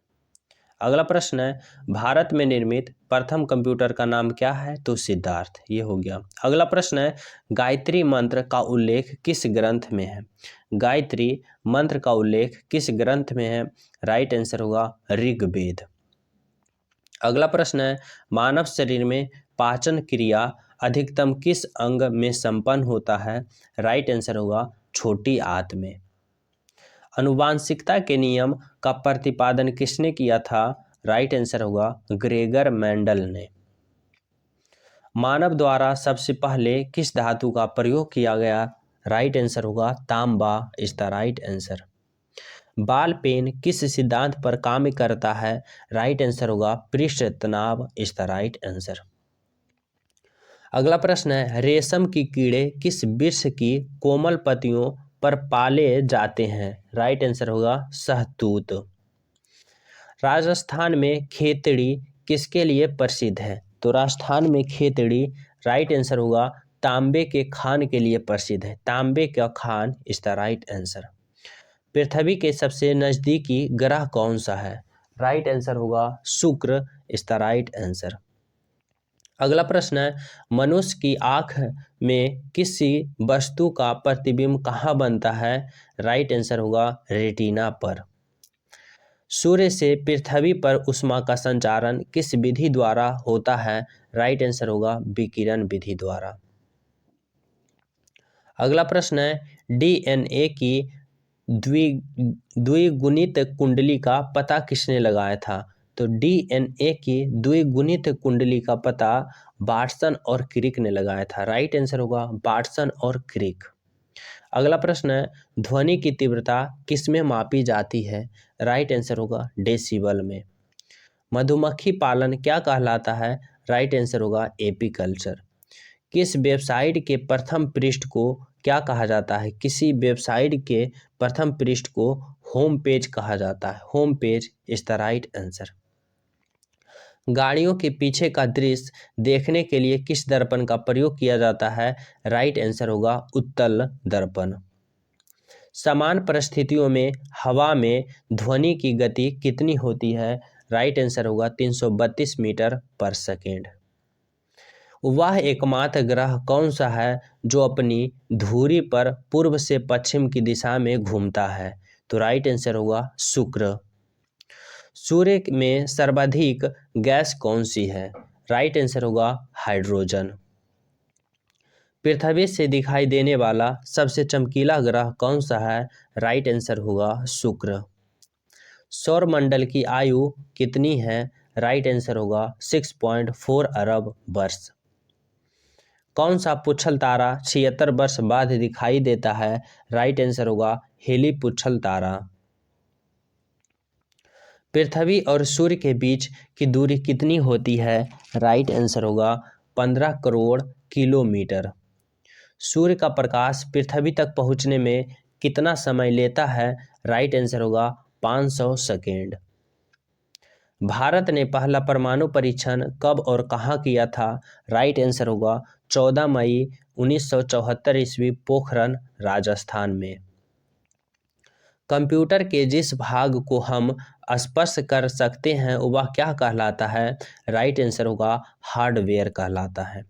अगला प्रश्न है भारत में निर्मित प्रथम कंप्यूटर का नाम क्या है? तो सिद्धार्थ, ये हो गया। अगला प्रश्न है गायत्री मंत्र का उल्लेख किस ग्रंथ में है? गायत्री मंत्र का उल्लेख किस ग्रंथ में है? राइट आंसर होगा ऋग्वेद। अगला प्रश्न है मानव शरीर में पाचन क्रिया अधिकतम किस अंग में संपन्न होता है? राइट आंसर होगा छोटी आंत में। अनुवांशिकता के नियम का प्रतिपादन किसने किया था? राइट आंसर होगा ग्रेगर मेंडल ने। मानव द्वारा सबसे पहले किस धातु का प्रयोग किया गया? राइट आंसर होगा तांबा इज द राइट आंसर। बाल पेन किस सिद्धांत पर काम करता है? राइट आंसर होगा पृष्ठ तनाव इज द राइट आंसर। अगला प्रश्न है रेशम की कीड़े किस वृक्ष की कोमल पत्तियों पर पाले जाते हैं? राइट आंसर होगा शहतूत। राजस्थान में खेतड़ी किसके लिए प्रसिद्ध है? तो राजस्थान में खेतड़ी राइट आंसर होगा तांबे के खान के लिए प्रसिद्ध है। तांबे का खान इज द राइट आंसर। पृथ्वी के सबसे नजदीकी ग्रह कौन सा है? राइट आंसर होगा शुक्र इज द राइट आंसर। अगला प्रश्न है मनुष्य की आंख में किसी वस्तु का प्रतिबिंब कहाँ बनता है? राइट आंसर होगा रेटिना पर। सूर्य से पृथ्वी पर ऊष्मा का संचारण किस विधि द्वारा होता है? राइट आंसर होगा विकिरण विधि द्वारा। अगला प्रश्न है डीएनए की द्विगुणित कुंडली का पता किसने लगाया था? तो डीएनए की द्विगुणित कुंडली का पता वाटसन और क्रिक ने लगाया था। राइट आंसर होगा वाटसन और क्रिक। अगला प्रश्न है ध्वनि की तीव्रता किसमें मापी जाती है? राइट आंसर होगा डेसिबल में। मधुमक्खी पालन क्या कहलाता है? राइट आंसर होगा एपीकल्चर। किस वेबसाइट के प्रथम पृष्ठ को क्या कहा जाता है? किसी वेबसाइट के प्रथम पृष्ठ को होम पेज कहा जाता है। Home page is the right answer. गाड़ियों के पीछे का दृश्य देखने के लिए किस दर्पण का प्रयोग किया जाता है? राइट आंसर होगा उत्तल दर्पण। समान परिस्थितियों में हवा में ध्वनि की गति कितनी होती है? राइट आंसर होगा 332 मीटर पर सेकेंड। वह एकमात्र ग्रह कौन सा है जो अपनी धुरी पर पूर्व से पश्चिम की दिशा में घूमता है? तो राइट आंसर होगा शुक्र। सूर्य में सर्वाधिक गैस कौन सी है? राइट आंसर होगा हाइड्रोजन। पृथ्वी से दिखाई देने वाला सबसे चमकीला ग्रह कौन सा है? राइट आंसर होगा शुक्र। सौरमंडल की आयु कितनी है? राइट आंसर होगा 6.4 अरब वर्ष। कौन सा पुच्छल तारा 76 वर्ष बाद दिखाई देता है? राइट आंसर होगा हेली पुच्छल तारा। पृथ्वी और सूर्य के बीच की दूरी कितनी होती है? राइट आंसर होगा 15 करोड़ किलोमीटर। सूर्य का प्रकाश पृथ्वी तक पहुंचने में कितना समय लेता है? राइट आंसर होगा 500 सेकेंड। भारत ने पहला परमाणु परीक्षण कब और कहाँ किया था? राइट आंसर होगा 14 मई 1974 ईस्वी, पोखरण, राजस्थान में। कंप्यूटर के जिस भाग को हम स्पर्श कर सकते हैं वह क्या कहलाता है? राइट आंसर होगा हार्डवेयर कहलाता है।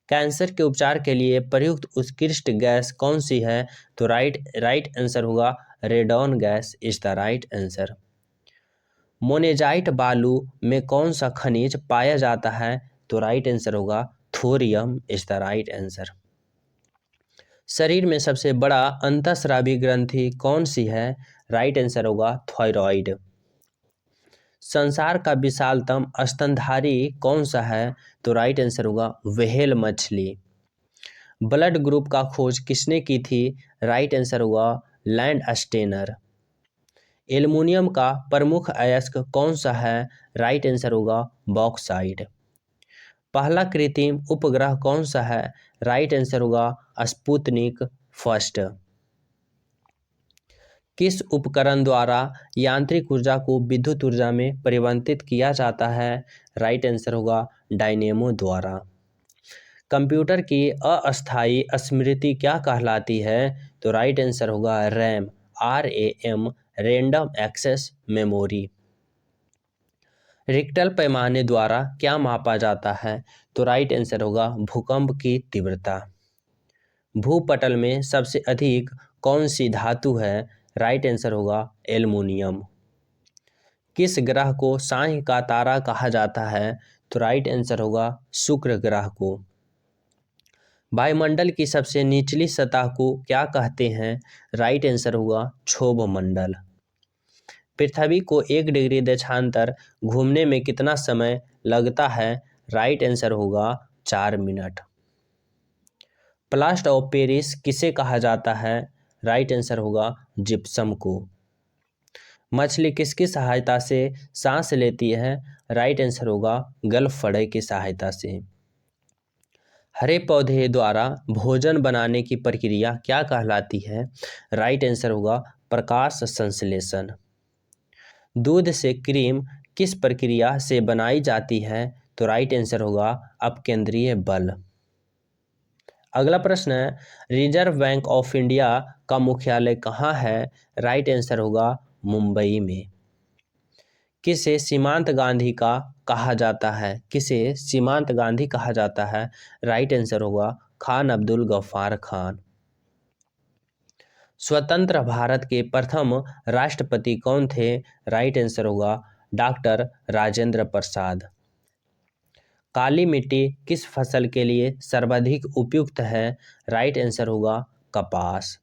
कैंसर के उपचार के लिए प्रयुक्त उत्कृष्ट गैस कौन सी है? तो राइट आंसर होगा radon gas is the right answer. Monazite बालू में कौन सा खनिज पाया जाता है? तो राइट आंसर होगा thorium is the right answer. शरीर में सबसे बड़ा अंतःस्रावी ग्रंथि कौन सी है? राइट आंसर होगा थायराइड। संसार का विशालतम स्तनधारी कौन सा है? तो राइट आंसर होगा व्हेल मछली। ब्लड ग्रुप का खोज किसने की थी? राइट आंसर होगा लैंडस्टेनर। एल्युमिनियम का प्रमुख अयस्क कौन सा है? राइट आंसर होगा बॉक्साइट। पहला कृत्रिम उपग्रह कौन सा है? राइट आंसर होगा स्पुतनिक फर्स्ट। किस उपकरण द्वारा यांत्रिक ऊर्जा को विद्युत ऊर्जा में परिवर्तित किया जाता है? राइट आंसर होगा डायनेमो द्वारा। कंप्यूटर की अस्थायी स्मृति क्या कहलाती है? तो राइट आंसर होगा RAM, RAM, random access memory. Richter पैमाने द्वारा क्या मापा जाता है? तो राइट आंसर होगा भूकंप की तीव्रता। भूपटल में सबसे अधिक कौन सी धातु है? राइट आंसर होगा एल्युमिनियम। किस ग्रह को सांय का तारा कहा जाता है? तो राइट आंसर होगा शुक्र ग्रह को। वायुमंडल की सबसे निचली सतह को क्या कहते हैं? राइट आंसर होगा क्षोभ मंडल। पृथ्वी को 1 डिग्री देशांतर घूमने में कितना समय लगता है? राइट आंसर होगा 4 मिनट। प्लास्टर ऑफ पेरिस किसे कहा जाता है? राइट आंसर होगा जिप्सम को। मछली किसकी सहायता से सांस लेती है? राइट आंसर होगा गलफड़े की सहायता से। हरे पौधे द्वारा भोजन बनाने की प्रक्रिया क्या कहलाती है? राइट आंसर होगा प्रकाश संश्लेषण। दूध से क्रीम किस प्रक्रिया से बनाई जाती है? तो राइट आंसर होगा अपकेंद्रीय बल। अगला प्रश्न है रिजर्व बैंक ऑफ इंडिया का मुख्यालय कहाँ है? राइट आंसर होगा मुंबई में। किसे सीमांत गांधी का कहा जाता है? किसे सीमांत गांधी कहा जाता है? राइट आंसर होगा खान अब्दुल गफ्फार खान। स्वतंत्र भारत के प्रथम राष्ट्रपति कौन थे? राइट आंसर होगा डॉक्टर राजेंद्र प्रसाद। काली मिट्टी किस फसल के लिए सर्वाधिक उपयुक्त है? राइट आंसर होगा कपास।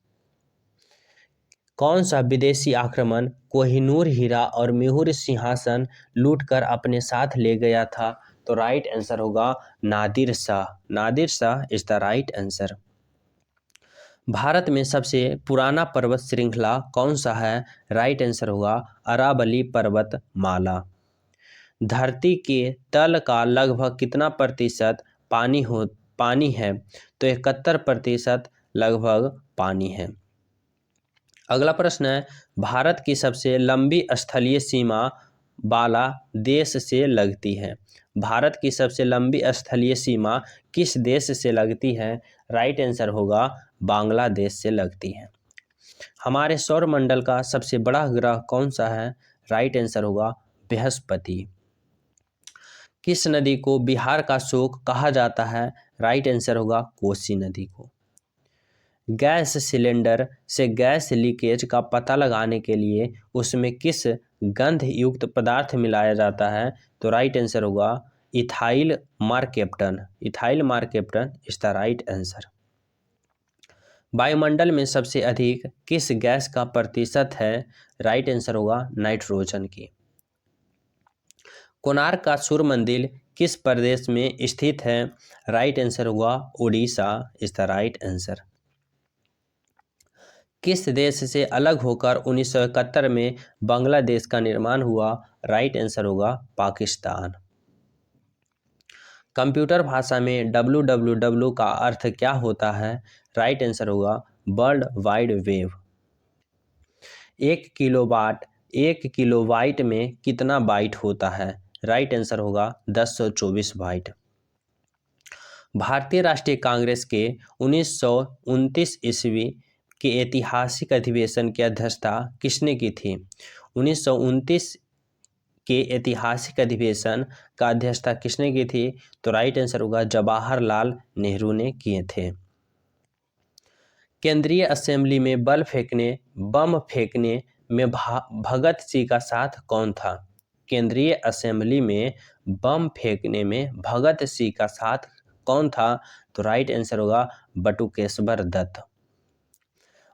कौन सा विदेशी आक्रमण कोहिनूर हीरा और मेहुर सिंहासन लूटकर अपने साथ ले गया था? तो राइट आंसर होगा Nadir Shah. Nadir Shah is the right answer. Bharat में सबसे पुराना पर्वत श्रृंखला कौन सा है? राइट आंसर होगा अरावली पर्वत माला। धरती के तल का लगभग कितना प्रतिशत पानी है? तो 71% लगभग पानी है। अगला प्रश्न है भारत की सबसे लंबी स्थलीय सीमा वाला देश से लगती है? भारत की सबसे लंबी स्थलीय सीमा किस देश से लगती है? राइट आंसर होगा बांग्लादेश से लगती है। हमारे सौरमंडल का सबसे बड़ा ग्रह कौन सा है? राइट आंसर होगा बृहस्पति। किस नदी को बिहार का शोक कहा जाता है? राइट आंसर होगा कोसी नदी को। गैस सिलेंडर से गैस लीकेज का पता लगाने के लिए उसमें किस गंध युक्त पदार्थ मिलाया जाता है? तो राइट आंसर होगा ethyl mercaptan. Ethyl mercaptan is the right answer. वायुमंडल में सबसे अधिक किस गैस का प्रतिशत है? राइट आंसर होगा नाइट्रोजन की। कोणार्क का सूर्य मंदिर किस प्रदेश में स्थित है? राइट आंसर होगा Orissa is the right answer. किस देश से अलग होकर 1971 में बांग्लादेश का निर्माण हुआ? राइट आंसर होगा पाकिस्तान। कंप्यूटर भाषा में www का अर्थ क्या होता है? राइट आंसर होगा वर्ल्ड वाइड वेब। 1 किलोबाइट में कितना बाइट होता है? राइट आंसर होगा 1024 बाइट। भारतीय राष्ट्रीय कांग्रेस के 1929 ईस्वी के ऐतिहासिक अधिवेशन की अध्यक्षता किसने की थी? 1929 के ऐतिहासिक अधिवेशन का अध्यक्षता किसने की थी? तो राइट आंसर होगा जवाहरलाल नेहरू ने किए थे। केंद्रीय असेंबली में बम फेंकने में भगत सिंह का साथ कौन था? केंद्रीय असेंबली में बम फेंकने में भगत सिंह का साथ कौन था? तो राइट आंसर होगा बटुकेश्वर दत्त।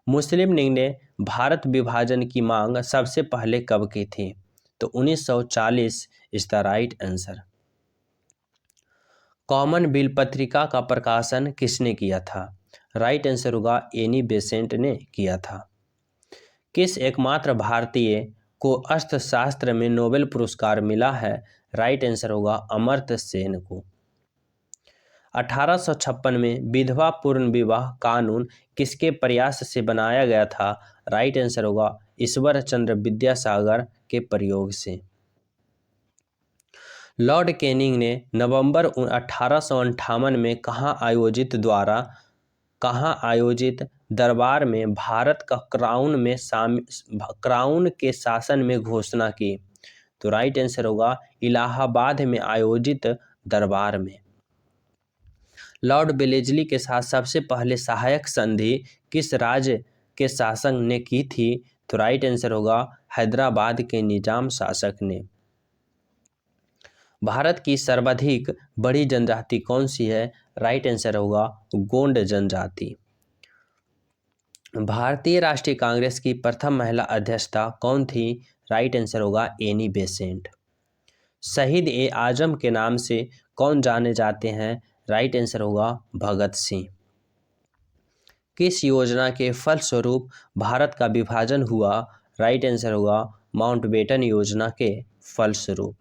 मुस्लिम लीग ने भारत विभाजन की मांग सबसे पहले कब की थी? तो 1940 is the right answer. Commonwealth पत्रिका का प्रकाशन किसने किया था? राइट आंसर होगा एनी बेसेंट ने किया था। किस एकमात्र भारतीय को अर्थशास्त्र में नोबेल पुरस्कार मिला है? राइट आंसर होगा अमर्त्य सेन को। 1856 में विधवा पूर्ण विवाह कानून किसके प्रयास से बनाया गया था? राइट आंसर होगा ईश्वर चंद्र विद्यासागर के प्रयोग से। लॉर्ड कैनिंग ने नवंबर 1858 में कहाँ आयोजित दरबार में भारत का क्राउन के शासन में घोषणा की? तो राइट आंसर होगा इलाहाबाद में आयोजित दरबार में। लॉर्ड वेलेस्ली के साथ सबसे पहले सहायक संधि किस राज्य के शासक ने की थी? तो राइट आंसर होगा हैदराबाद के निजाम शासक ने। भारत की सर्वाधिक बड़ी जनजाति कौन सी है? राइट आंसर होगा गोंड जनजाति। भारतीय राष्ट्रीय कांग्रेस की प्रथम महिला अध्यक्षता कौन थी? राइट आंसर होगा एनी बेसेंट। शहीद ए आजम के नाम से कौन जाने जाते हैं? राइट आंसर होगा भगत सिंह। किस योजना के फलस्वरूप भारत का विभाजन हुआ? राइट आंसर होगा माउंटबेटन योजना के फलस्वरूप।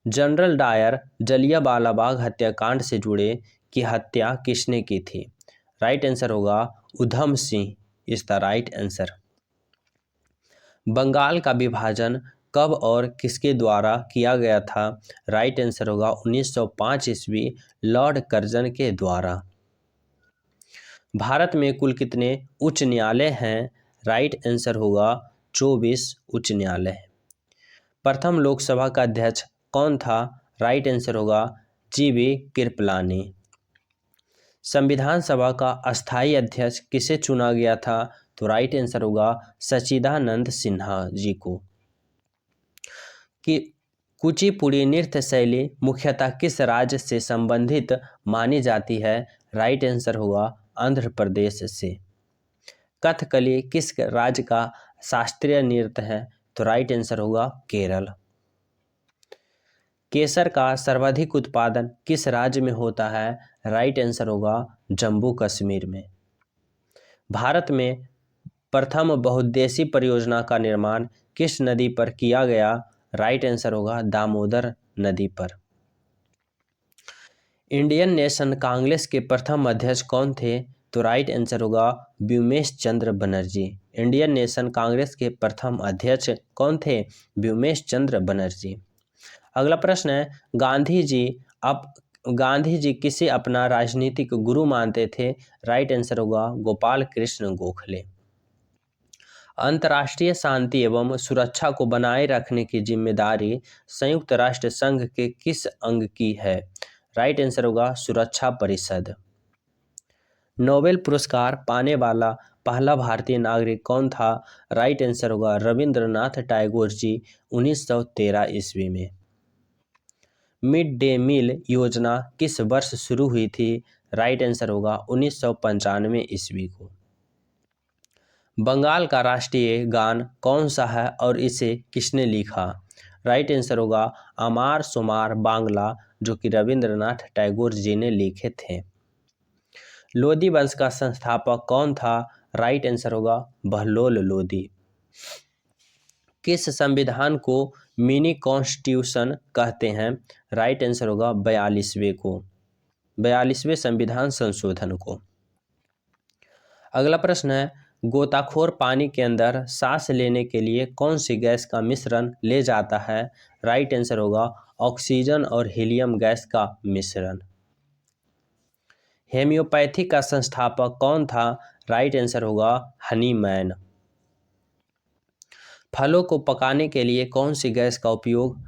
जनरल डायर जलियांवाला बाग हत्याकांड से जुड़े की हत्या किसने की थी? राइट आंसर होगा Udham Singh is the right answer. Bengal का विभाजन कब और किसके द्वारा किया गया था? राइट आंसर होगा 1905 ईस्वी लॉर्ड कर्जन के द्वारा। भारत में कुल कितने उच्च न्यायालय हैं? राइट आंसर होगा 24 उच्च न्यायालय। प्रथम लोकसभा का अध्यक्ष कौन था? राइट आंसर होगा जीवी कृपलानी। संविधान सभा का अस्थायी अध्यक्ष किसे चुना गया था? तो राइट आंसर होगा सच्चिदानंद सिन्हा जी को। कि कुचिपुड़ी नृत्य शैली मुख्यतः किस राज्य से संबंधित मानी जाती है? राइट आंसर होगा आंध्र प्रदेश से। कथकली किस राज्य का शास्त्रीय नृत्य है? तो राइट आंसर होगा केरल। केसर का सर्वाधिक उत्पादन किस राज्य में होता है? राइट आंसर होगा जम्मू कश्मीर में। भारत में प्रथम बहुउद्देशीय परियोजना का निर्माण किस नदी पर किया गया? राइट आंसर होगा दामोदर नदी पर। इंडियन नेशनल कांग्रेस के प्रथम अध्यक्ष कौन थे? तो राइट आंसर होगा व्योमेश चंद्र बनर्जी। इंडियन नेशनल कांग्रेस के प्रथम अध्यक्ष कौन थे? व्योमेश चंद्र बनर्जी। अगला प्रश्न है गांधी जी किसे अपना राजनीतिक गुरु मानते थे? राइट आंसर होगा गोपाल कृष्ण गोखले। अंतर्राष्ट्रीय शांति एवं सुरक्षा को बनाए रखने की जिम्मेदारी संयुक्त राष्ट्र संघ के किस अंग की है? राइट आंसर होगा सुरक्षा परिषद। नोबेल पुरस्कार पाने वाला पहला भारतीय नागरिक कौन था? राइट आंसर होगा रविंद्रनाथ टैगोर जी 1913 ईस्वी में। मिड डे मील योजना किस वर्ष शुरू हुई थी? राइट आंसर होगा 1995 ईस्वी को। बंगाल का राष्ट्रीय गान कौन सा है और इसे किसने लिखा? राइट आंसर होगा अमार सोमार बांग्ला, जो कि रविंद्रनाथ टैगोर जी ने लिखे थे। लोदी वंश का संस्थापक कौन था? राइट आंसर होगा बहलोल लोदी। किस संविधान को मिनी कॉन्स्टिट्यूशन कहते हैं? राइट आंसर होगा 42वें संविधान संशोधन को। अगला प्रश्न है, गोताखोर पानी के अंदर सांस लेने के लिए कौन सी गैस का मिश्रण ले जाता है? राइट आंसर होगा ऑक्सीजन और हीलियम गैस का मिश्रण। हेम्योपैथी का संस्थापक कौन था? राइट आंसर होगा हनीमैन। फलों को पकाने के लिए कौन सी गैस का उपयोग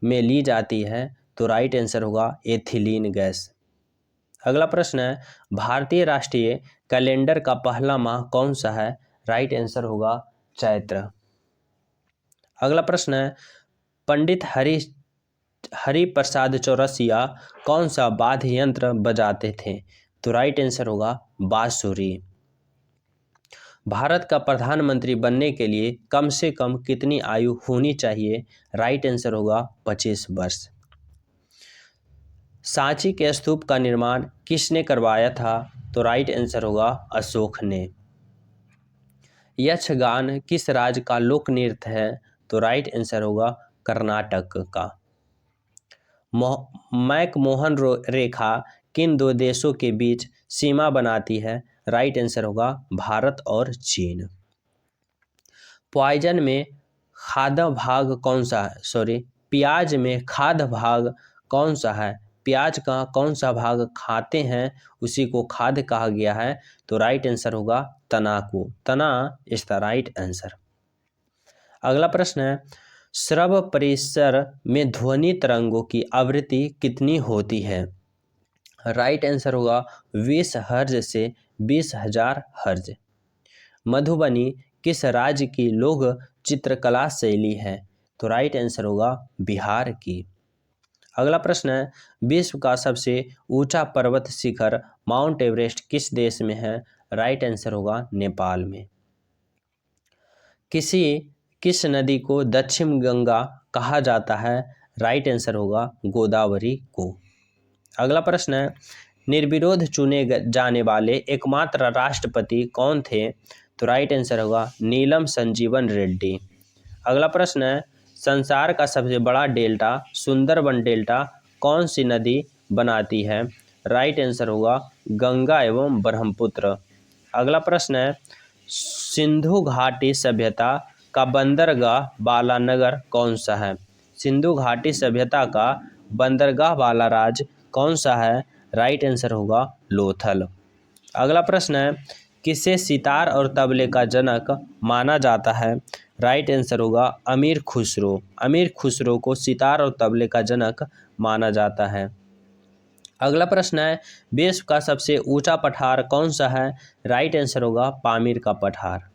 में ली जाती है? तो राइट आंसर होगा एथिलीन गैस। अगला प्रश्न है, भारतीय राष्ट्रीय कैलेंडर का पहला माह कौन सा है? राइट आंसर होगा चैत्र। अगला प्रश्न है, पंडित हरि प्रसाद चौरसिया कौन सा वाद्य यंत्र बजाते थे? तो राइट आंसर होगा बांसुरी। भारत का प्रधानमंत्री बनने के लिए कम से कम कितनी आयु होनी चाहिए? राइट आंसर होगा 25 वर्ष। सांची के स्तूप का निर्माण किसने करवाया था? तो राइट आंसर होगा अशोक ने। यक्षगान किस राज्य का लोक नृत्य है? तो राइट आंसर होगा कर्नाटक का। मैकमोहन रेखा किन दो देशों के बीच सीमा बनाती है? राइट आंसर होगा भारत और चीन। पॉइजन में खाद्य भाग कौन सा है? प्याज में खाद्य भाग कौन सा है? प्याज का कौन सा भाग खाते हैं उसी को खाद्य कहा गया है? तो राइट आंसर होगा तना को। तना इज द राइट आंसर। अगला प्रश्न है, श्रव्य परिसर में ध्वनि तरंगों की आवृत्ति कितनी होती है? राइट आंसर होगा 20 हर्ज से 20,000 हर्ज। मधुबनी किस राज्य की लोक चित्रकला शैली है? तो राइट आंसर होगा बिहार की। अगला प्रश्न है, विश्व का सबसे ऊंचा पर्वत शिखर माउंट एवरेस्ट किस देश में है? राइट आंसर होगा नेपाल में। किस नदी को दक्षिण गंगा कहा जाता है? राइट आंसर होगा गोदावरी को। अगला प्रश्न है, निर्विरोध चुने जाने वाले एकमात्र राष्ट्रपति कौन थे? तो राइट आंसर होगा नीलम संजीवन रेड्डी। अगला प्रश्न है, संसार का सबसे बड़ा डेल्टा सुंदरबन डेल्टा कौन सी नदी बनाती है? राइट आंसर होगा गंगा एवं ब्रह्मपुत्र। अगला प्रश्न है, सिंधु घाटी सभ्यता का बंदरगाह वाला नगर कौन सा है? सिंधु घाटी सभ्यता का बंदरगाह वाला राज्य कौन सा है? राइट आंसर होगा लोथल। अगला प्रश्न है, किसे सितार और तबले का जनक माना जाता है? राइट आंसर होगा अमीर खुसरो। अमीर खुसरो को सितार और तबले का जनक माना जाता है। अगला प्रश्न है, विश्व का सबसे ऊंचा पठार कौन सा है? राइट आंसर होगा पामीर का पठार।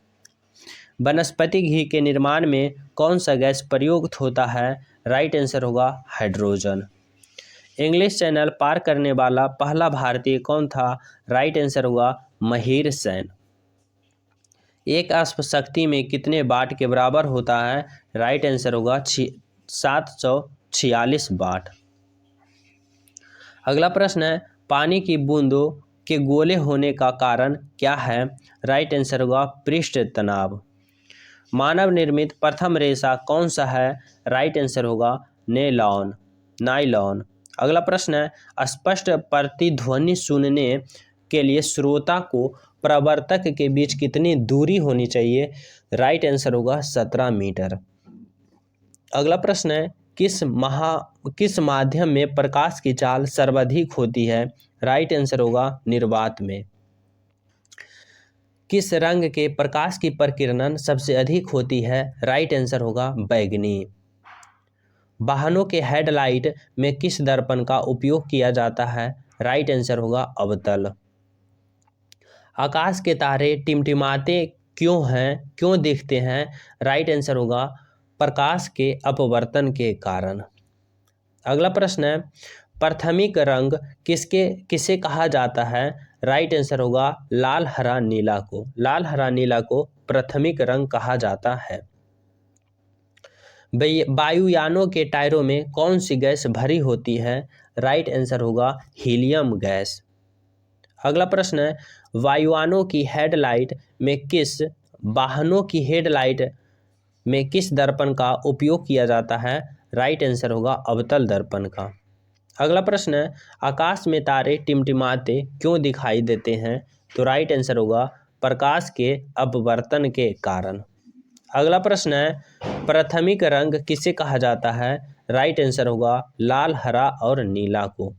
वनस्पति घी के निर्माण में कौन सा गैस प्रयुक्त होता है? राइट आंसर होगा हाइड्रोजन। इंग्लिश चैनल पार करने वाला पहला भारतीय कौन था? राइट आंसर होगा महिर सेन। एक अश्वशक्ति में कितने वाट के बराबर होता है? राइट आंसर होगा 746 वाट। अगला प्रश्न है, पानी की बूंदों के गोले होने का कारण क्या है? राइट आंसर होगा पृष्ठ तनाव। मानव निर्मित प्रथम रेशा कौन सा है? राइट आंसर होगा नायलॉन। अगला प्रश्न है, स्पष्ट प्रतिध्वनि सुनने के लिए श्रोता को प्रवर्तक के बीच कितनी दूरी होनी चाहिए? राइट आंसर होगा 17 मीटर। अगला प्रश्न है, किस माध्यम में प्रकाश की चाल सर्वाधिक होती है? राइट आंसर होगा निर्वात में। किस रंग के प्रकाश की प्रकीर्णन सबसे अधिक होती है? राइट आंसर होगा बैगनी। वाहनों के हेडलाइट में किस दर्पण का उपयोग किया जाता है? राइट आंसर होगा अवतल। आकाश के तारे टिमटिमाते क्यों दिखते हैं? राइट आंसर होगा प्रकाश के अपवर्तन के कारण। अगला प्रश्न है, प्राथमिक रंग किसे कहा जाता है? राइट आंसर होगा लाल हरा नीला को। लाल हरा नीला को प्राथमिक रंग कहा जाता है। वायुयानों के टायरों में कौन सी गैस भरी होती है? राइट आंसर होगा हीलियम गैस। अगला प्रश्न है, वायुयानों की हेडलाइट में किस वाहनों की हेडलाइट में किस दर्पण का उपयोग किया जाता है? राइट आंसर होगा अवतल दर्पण का। अगला प्रश्न है, आकाश में तारे टिमटिमाते क्यों दिखाई देते हैं? तो राइट आंसर होगा प्रकाश के अपवर्तन के कारण। अगला प्रश्न है, प्राथमिक रंग किसे कहा जाता है? राइट आंसर होगा लाल, हरा और नीला को।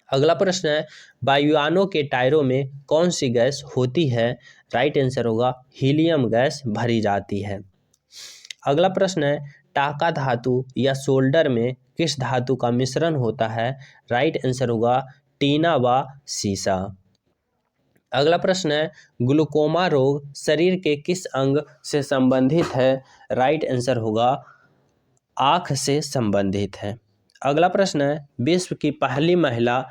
अगला प्रश्न है, वायुयानों के टायरों में कौन सी गैस होती है? राइट आंसर होगा हीलियम गैस भरी जाती है। अगला प्रश्न है, टाका धातु या सोल्डर में किस धातु का मिश्रण होता है? राइट आंसर होगा टीना व सीसा। अगला प्रश्न है, ग्लूकोमा रोग शरीर के किस अंग से संबंधित है? राइट आंसर होगा आँख से संबंधित है। अगला प्रश्न है, विश्व की पहली महिला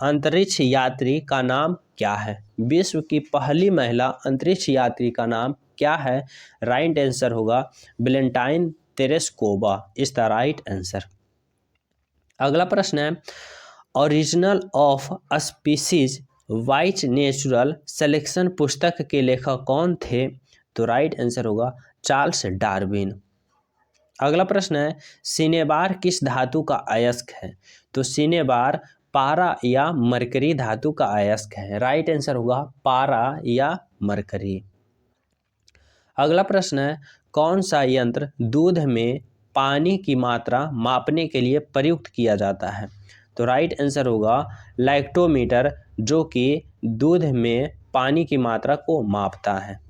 अंतरिक्ष यात्री का नाम क्या है? विश्व की पहली महिला अंतरिक्ष यात्री का नाम क्या है? राइट आंसर होगा Valentine Tereshkova is the right answer. अगला प्रश्न है, origin of species wise natural selection पुस्तक के लेखक कौन थे? तो राइट आंसर होगा चार्ल्स डार्विन। अगला प्रश्न है, सिनेबार किस धातु का अयस्क है? तो सिनेबार पारा या मरकरी धातु का अयस्क है। राइट आंसर होगा पारा या मरकरी। अगला प्रश्न है, कौन सा यंत्र दूध में पानी की मात्रा मापने के लिए प्रयुक्त किया जाता है? तो राइट आंसर होगा लैक्टोमीटर, जो कि दूध में पानी की मात्रा को मापता है।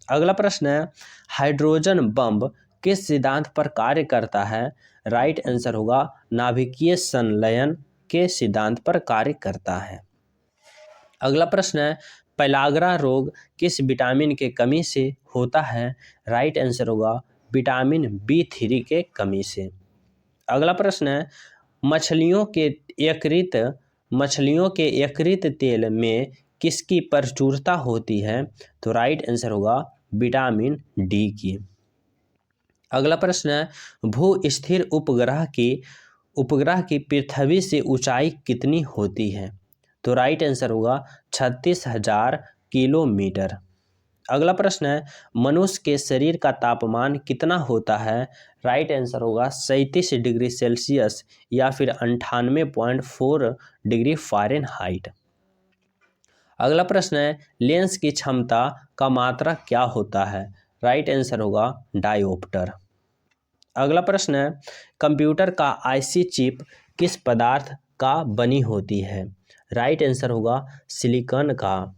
अगला प्रश्न है, हाइड्रोजन बम किस सिद्धांत पर कार्य करता है? राइट आंसर होगा नाभिकीय संलयन के सिद्धांत पर कार्य करता है। अगला प्रश्न है, पेलाग्रा रोग किस विटामिन के कमी से होता है? राइट आंसर होगा विटामिन B3 के कमी से। अगला प्रश्न है, मछलियों के यकृत तेल में किसकी प्रचुरता होती है? तो राइट आंसर होगा विटामिन D की। अगला प्रश्न है, भू स्थिर उपग्रह की पृथ्वी से ऊंचाई कितनी होती है? तो राइट आंसर होगा 36,000 किलोमीटर। अगला प्रश्न है, मनुष्य के शरीर का तापमान कितना होता है? राइट आंसर होगा 37 डिग्री सेल्सियस या फिर 98.4 डिग्री फ़ारेनहाइट। अगला प्रश्न है, लेंस की क्षमता का मात्रक क्या होता है? राइट आंसर होगा डायोप्टर। अगला प्रश्न है, कंप्यूटर का आईसी चिप किस पदार्थ का बनी होती है? राइट आंसर होगा सिलिकॉन का।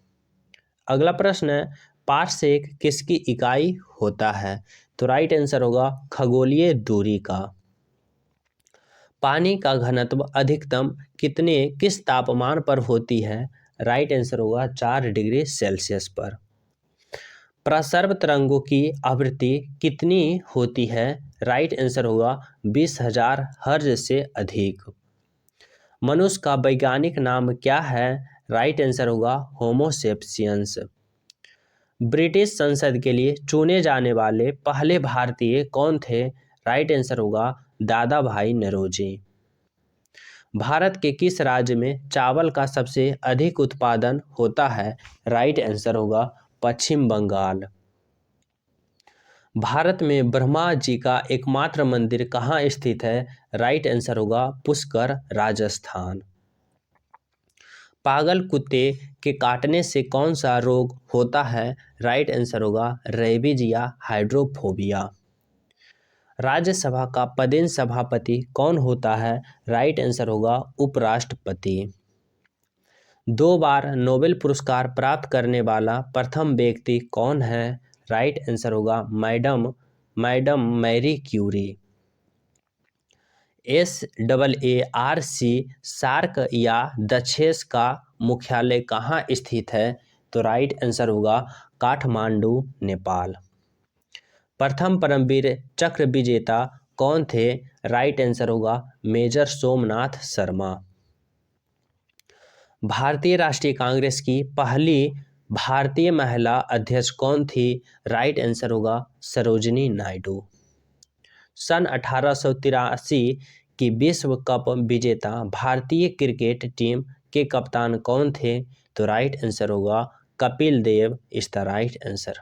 अगला प्रश्न है, पारसेक किसकी इकाई होता है? तो राइट आंसर होगा खगोलीय दूरी का। पानी का घनत्व अधिकतम किस तापमान पर होती है? राइट आंसर होगा 4 डिग्री सेल्सियस पर। प्रसर्व तरंगों की आवृत्ति कितनी होती है? राइट आंसर होगा 20,000 हर्ज से अधिक। मनुष्य का वैज्ञानिक नाम क्या है? राइट आंसर होगा होमो सेपियंस। ब्रिटिश संसद के लिए चुने जाने वाले पहले भारतीय कौन थे? राइट आंसर होगा दादा भाई नौरोजी। भारत के किस राज्य में चावल का सबसे अधिक उत्पादन होता है? राइट आंसर होगा पश्चिम बंगाल। भारत में ब्रह्मा जी का एकमात्र मंदिर कहाँ स्थित है? राइट आंसर होगा पुष्कर, राजस्थान। पागल कुत्ते के काटने से कौन सा रोग होता है? राइट आंसर होगा रेबीज या हाइड्रोफोबिया। राज्यसभा का पदेन सभापति कौन होता है? राइट आंसर होगा उपराष्ट्रपति। 2 बार नोबेल पुरस्कार प्राप्त करने वाला प्रथम व्यक्ति कौन है? राइट आंसर होगा madam Marie Curie. SAARC SAARC या दक्षेस का मुख्यालय कहाँ स्थित है? तो राइट आंसर होगा काठमांडू, नेपाल। प्रथम परमवीर चक्र विजेता कौन थे? राइट आंसर होगा मेजर सोमनाथ शर्मा। भारतीय राष्ट्रीय कांग्रेस की पहली भारतीय महिला अध्यक्ष कौन थी? राइट आंसर होगा सरोजिनी नायडू। सन 1883 की विश्व कप विजेता भारतीय क्रिकेट टीम के कप्तान कौन थे? तो राइट आंसर होगा Kapil Dev is the right answer.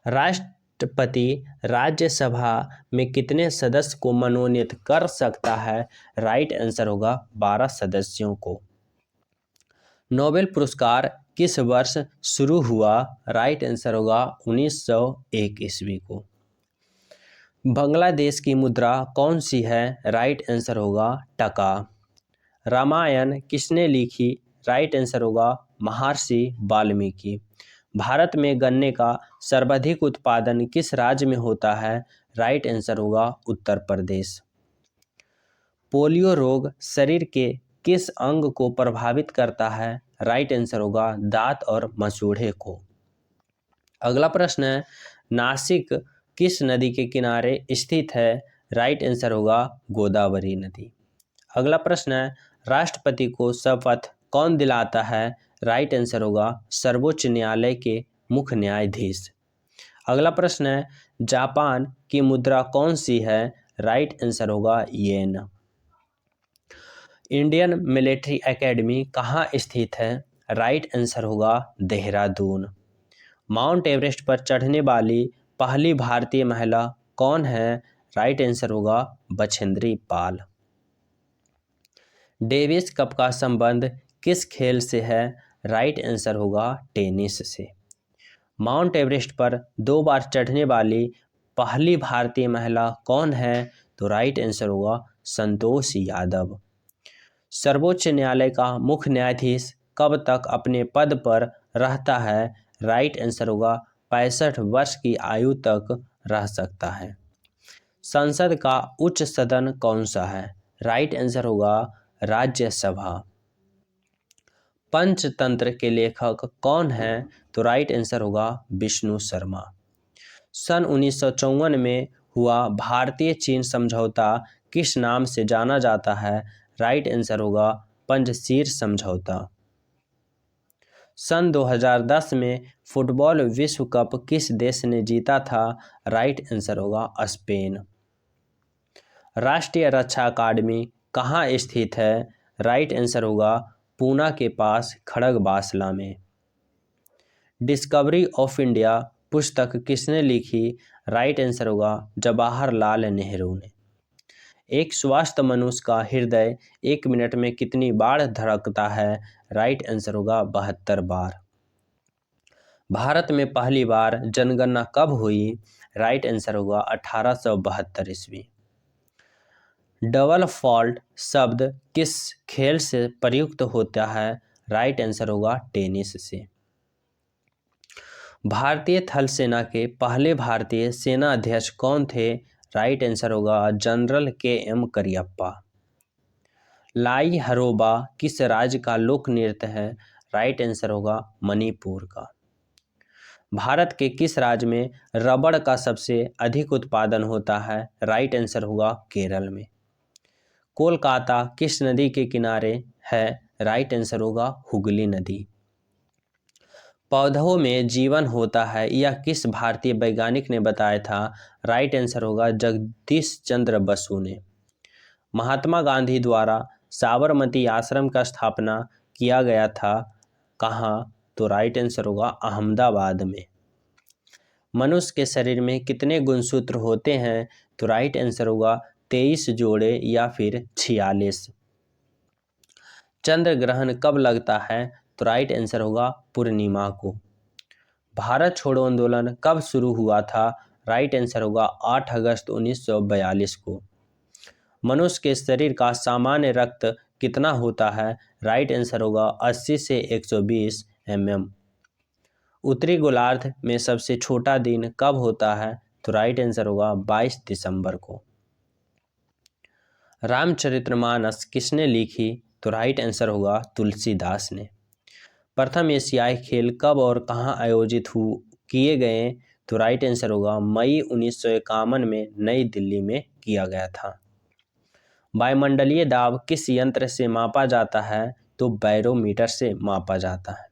राष्ट्रपति राज्यसभा में कितने सदस्य को मनोनीत कर सकता है? राइट आंसर होगा 12 सदस्यों को। नोबेल पुरस्कार किस वर्ष शुरू हुआ? राइट आंसर होगा 1901 ईस्वी को। बांग्लादेश की मुद्रा कौन सी है? राइट आंसर होगा टका। रामायण किसने लिखी? राइट आंसर होगा महर्षि वाल्मीकि। भारत में गन्ने का सर्वाधिक उत्पादन किस राज्य में होता है? राइट आंसर होगा उत्तर प्रदेश। पोलियो रोग शरीर के किस अंग को प्रभावित करता है? राइट आंसर होगा दांत और मसूड़े को। अगला प्रश्न है, नासिक किस नदी के किनारे स्थित है? राइट आंसर होगा गोदावरी नदी। अगला प्रश्न है, राष्ट्रपति को शपथ कौन दिलाता है? राइट आंसर होगा सर्वोच्च न्यायालय के मुख्य न्यायाधीश। अगला प्रश्न है, जापान की मुद्रा कौन सी है? राइट आंसर होगा येन। इंडियन मिलिट्री एकेडमी कहाँ स्थित है? राइट आंसर होगा देहरादून। माउंट एवरेस्ट पर चढ़ने वाली पहली भारतीय महिला कौन है? राइट आंसर होगा बछेंद्री पाल। डेविस कप का संबंध किस खेल से है? राइट आंसर होगा टेनिस से। माउंट एवरेस्ट पर 2 बार चढ़ने वाली पहली भारतीय महिला कौन है? तो राइट आंसर होगा संतोष यादव। सर्वोच्च न्यायालय का मुख्य न्यायाधीश कब तक अपने पद पर रहता है? राइट आंसर होगा 65 वर्ष की आयु तक रह सकता है। संसद का उच्च सदन कौन सा है? राइट आंसर होगा राज्यसभा। पंचतंत्र के लेखक कौन हैं? तो राइट आंसर होगा विष्णु शर्मा। सन 1954 में हुआ भारतीय चीन समझौता किस नाम से जाना जाता है? राइट आंसर होगा पंजशीर समझौता। सन 2010 में फुटबॉल विश्व कप किस देश ने जीता था? राइट आंसर होगा स्पेन। राष्ट्रीय रक्षा अकादमी कहाँ स्थित है? राइट आंसर होगा पूना के पास खड़गवासला में। डिस्कवरी ऑफ इंडिया पुस्तक किसने लिखी? राइट आंसर होगा जवाहरलाल नेहरू ने। एक स्वस्थ मनुष्य का हृदय 1 मिनट में कितनी बार धड़कता है? राइट आंसर होगा 72 बार। भारत में पहली बार जनगणना कब हुई? राइट आंसर होगा 1872 ईस्वी। डबल फॉल्ट शब्द किस खेल से प्रयुक्त होता है? राइट आंसर होगा टेनिस से। भारतीय थल सेना के पहले भारतीय सेना अध्यक्ष कौन थे? राइट आंसर होगा जनरल के.एम. करियप्पा। लाई हरोबा किस राज्य का लोक नृत्य है? राइट आंसर होगा मणिपुर का। भारत के किस राज्य में रबड़ का सबसे अधिक उत्पादन होता है? राइट आंसर होगा केरल में। कोलकाता किस नदी के किनारे है? राइट आंसर होगा हुगली नदी। पौधों में जीवन होता है यह किस भारतीय वैज्ञानिक ने बताया था? राइट आंसर होगा जगदीश चंद्र बसु ने। महात्मा गांधी द्वारा साबरमती आश्रम का स्थापना किया गया था कहाँ? तो राइट आंसर होगा अहमदाबाद में। मनुष्य के शरीर में कितने गुणसूत्र होते हैं? तो राइट आंसर होगा 23 जोड़े या फिर 46। चंद्र ग्रहण कब लगता है? तो राइट आंसर होगा पूर्णिमा को। भारत छोड़ो आंदोलन कब शुरू हुआ था? राइट आंसर होगा 8 अगस्त 1942 को। मनुष्य के शरीर का सामान्य रक्त कितना होता है? राइट आंसर होगा 80 से 120 mm। उत्तरी गोलार्ध में सबसे छोटा दिन कब होता है? तो राइट आंसर होगा 22 दिसंबर को। रामचरितमानस किसने लिखी? तो राइट आंसर होगा तुलसीदास ने। प्रथम एशियाई खेल कब और कहाँ आयोजित किए गए? तो राइट आंसर होगा मई 1951 में नई दिल्ली में किया गया था। वायुमंडलीय दाब किस यंत्र से मापा जाता है? तो बैरोमीटर से मापा जाता है।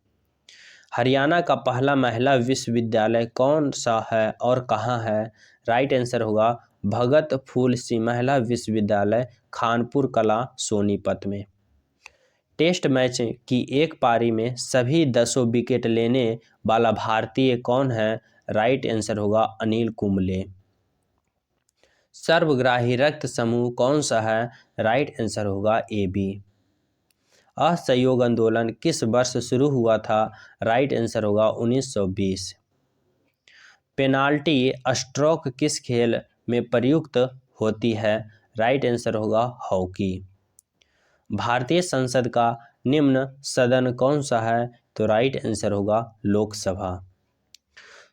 हरियाणा का पहला महिला विश्वविद्यालय कौन सा है और कहाँ है? राइट आंसर होगा भगत फूल सिंह महिला विश्वविद्यालय खानपुर कला सोनीपत में। टेस्ट मैच की एक पारी में सभी 10 विकेट लेने वाला भारतीय कौन है? राइट आंसर होगा अनिल कुंबले। सर्वग्राही रक्त समूह कौन सा है? राइट आंसर होगा ए बी। असहयोग आंदोलन किस वर्ष शुरू हुआ था? राइट आंसर होगा 1920। पेनाल्टी स्ट्रोक किस खेल में प्रयुक्त होती है? राइट आंसर होगा हॉकी। भारतीय संसद का निम्न सदन कौन सा है? तो राइट आंसर होगा लोकसभा।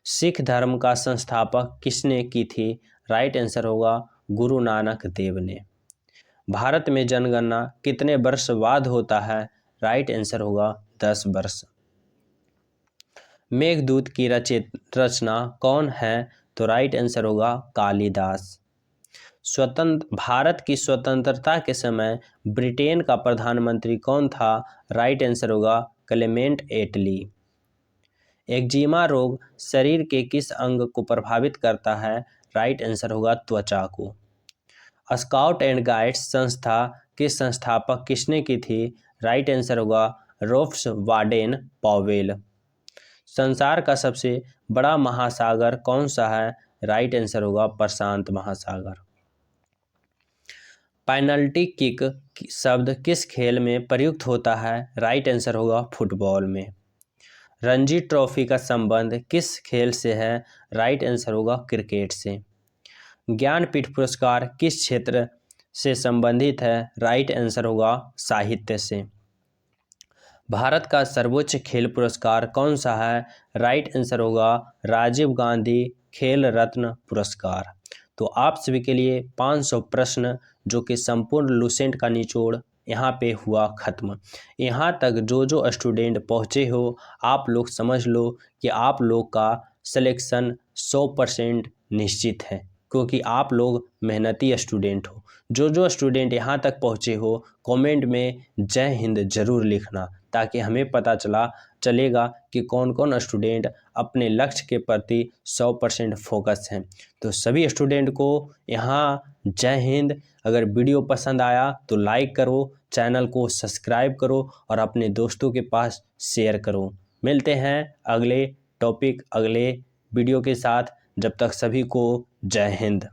सिख धर्म का संस्थापक किसने की थी? राइट आंसर होगा गुरु नानक देव ने। भारत में जनगणना कितने वर्ष बाद होता है? राइट आंसर होगा 10 वर्ष। मेघदूत की रचना कौन है? तो राइट आंसर होगा कालिदास। भारत की स्वतंत्रता के समय ब्रिटेन का प्रधानमंत्री कौन था? राइट आंसर होगा क्लेमेंट एटली। एक्जिमा रोग शरीर के किस अंग को प्रभावित करता है? राइट आंसर होगा त्वचा को। स्काउट एंड गाइड्स संस्था के संस्थापक किसने की थी? राइट आंसर होगा रोल्फ वाडेन पॉवेल। संसार का सबसे बड़ा महासागर कौन सा है? राइट आंसर होगा प्रशांत महासागर। पेनल्टी किक शब्द किस खेल में प्रयुक्त होता है? राइट आंसर होगा फुटबॉल में। रणजी ट्रॉफी का संबंध किस खेल से है? राइट आंसर होगा क्रिकेट से। ज्ञानपीठ पुरस्कार किस क्षेत्र से संबंधित है? राइट आंसर होगा साहित्य से। भारत का सर्वोच्च खेल पुरस्कार कौन सा है? राइट आंसर होगा राजीव गांधी खेल रत्न पुरस्कार। तो आप सभी के लिए 500 प्रश्न जो कि संपूर्ण लुसेंट का निचोड़ यहाँ पे हुआ ख़त्म। यहाँ तक जो स्टूडेंट पहुँचे हो, आप लोग समझ लो कि आप लोग का सिलेक्शन 100% निश्चित है, क्योंकि आप लोग मेहनती स्टूडेंट हो। जो स्टूडेंट यहाँ तक पहुँचे हो, कमेंट में जय हिंद ज़रूर लिखना, ताकि हमें पता चलेगा कि कौन कौन स्टूडेंट अपने लक्ष्य के प्रति 100% फोकस हैं। तो सभी स्टूडेंट को यहाँ जय हिंद। अगर वीडियो पसंद आया तो लाइक करो, चैनल को सब्सक्राइब करो और अपने दोस्तों के पास शेयर करो। मिलते हैं अगले टॉपिक, अगले वीडियो के साथ। जब तक सभी को जय हिंद।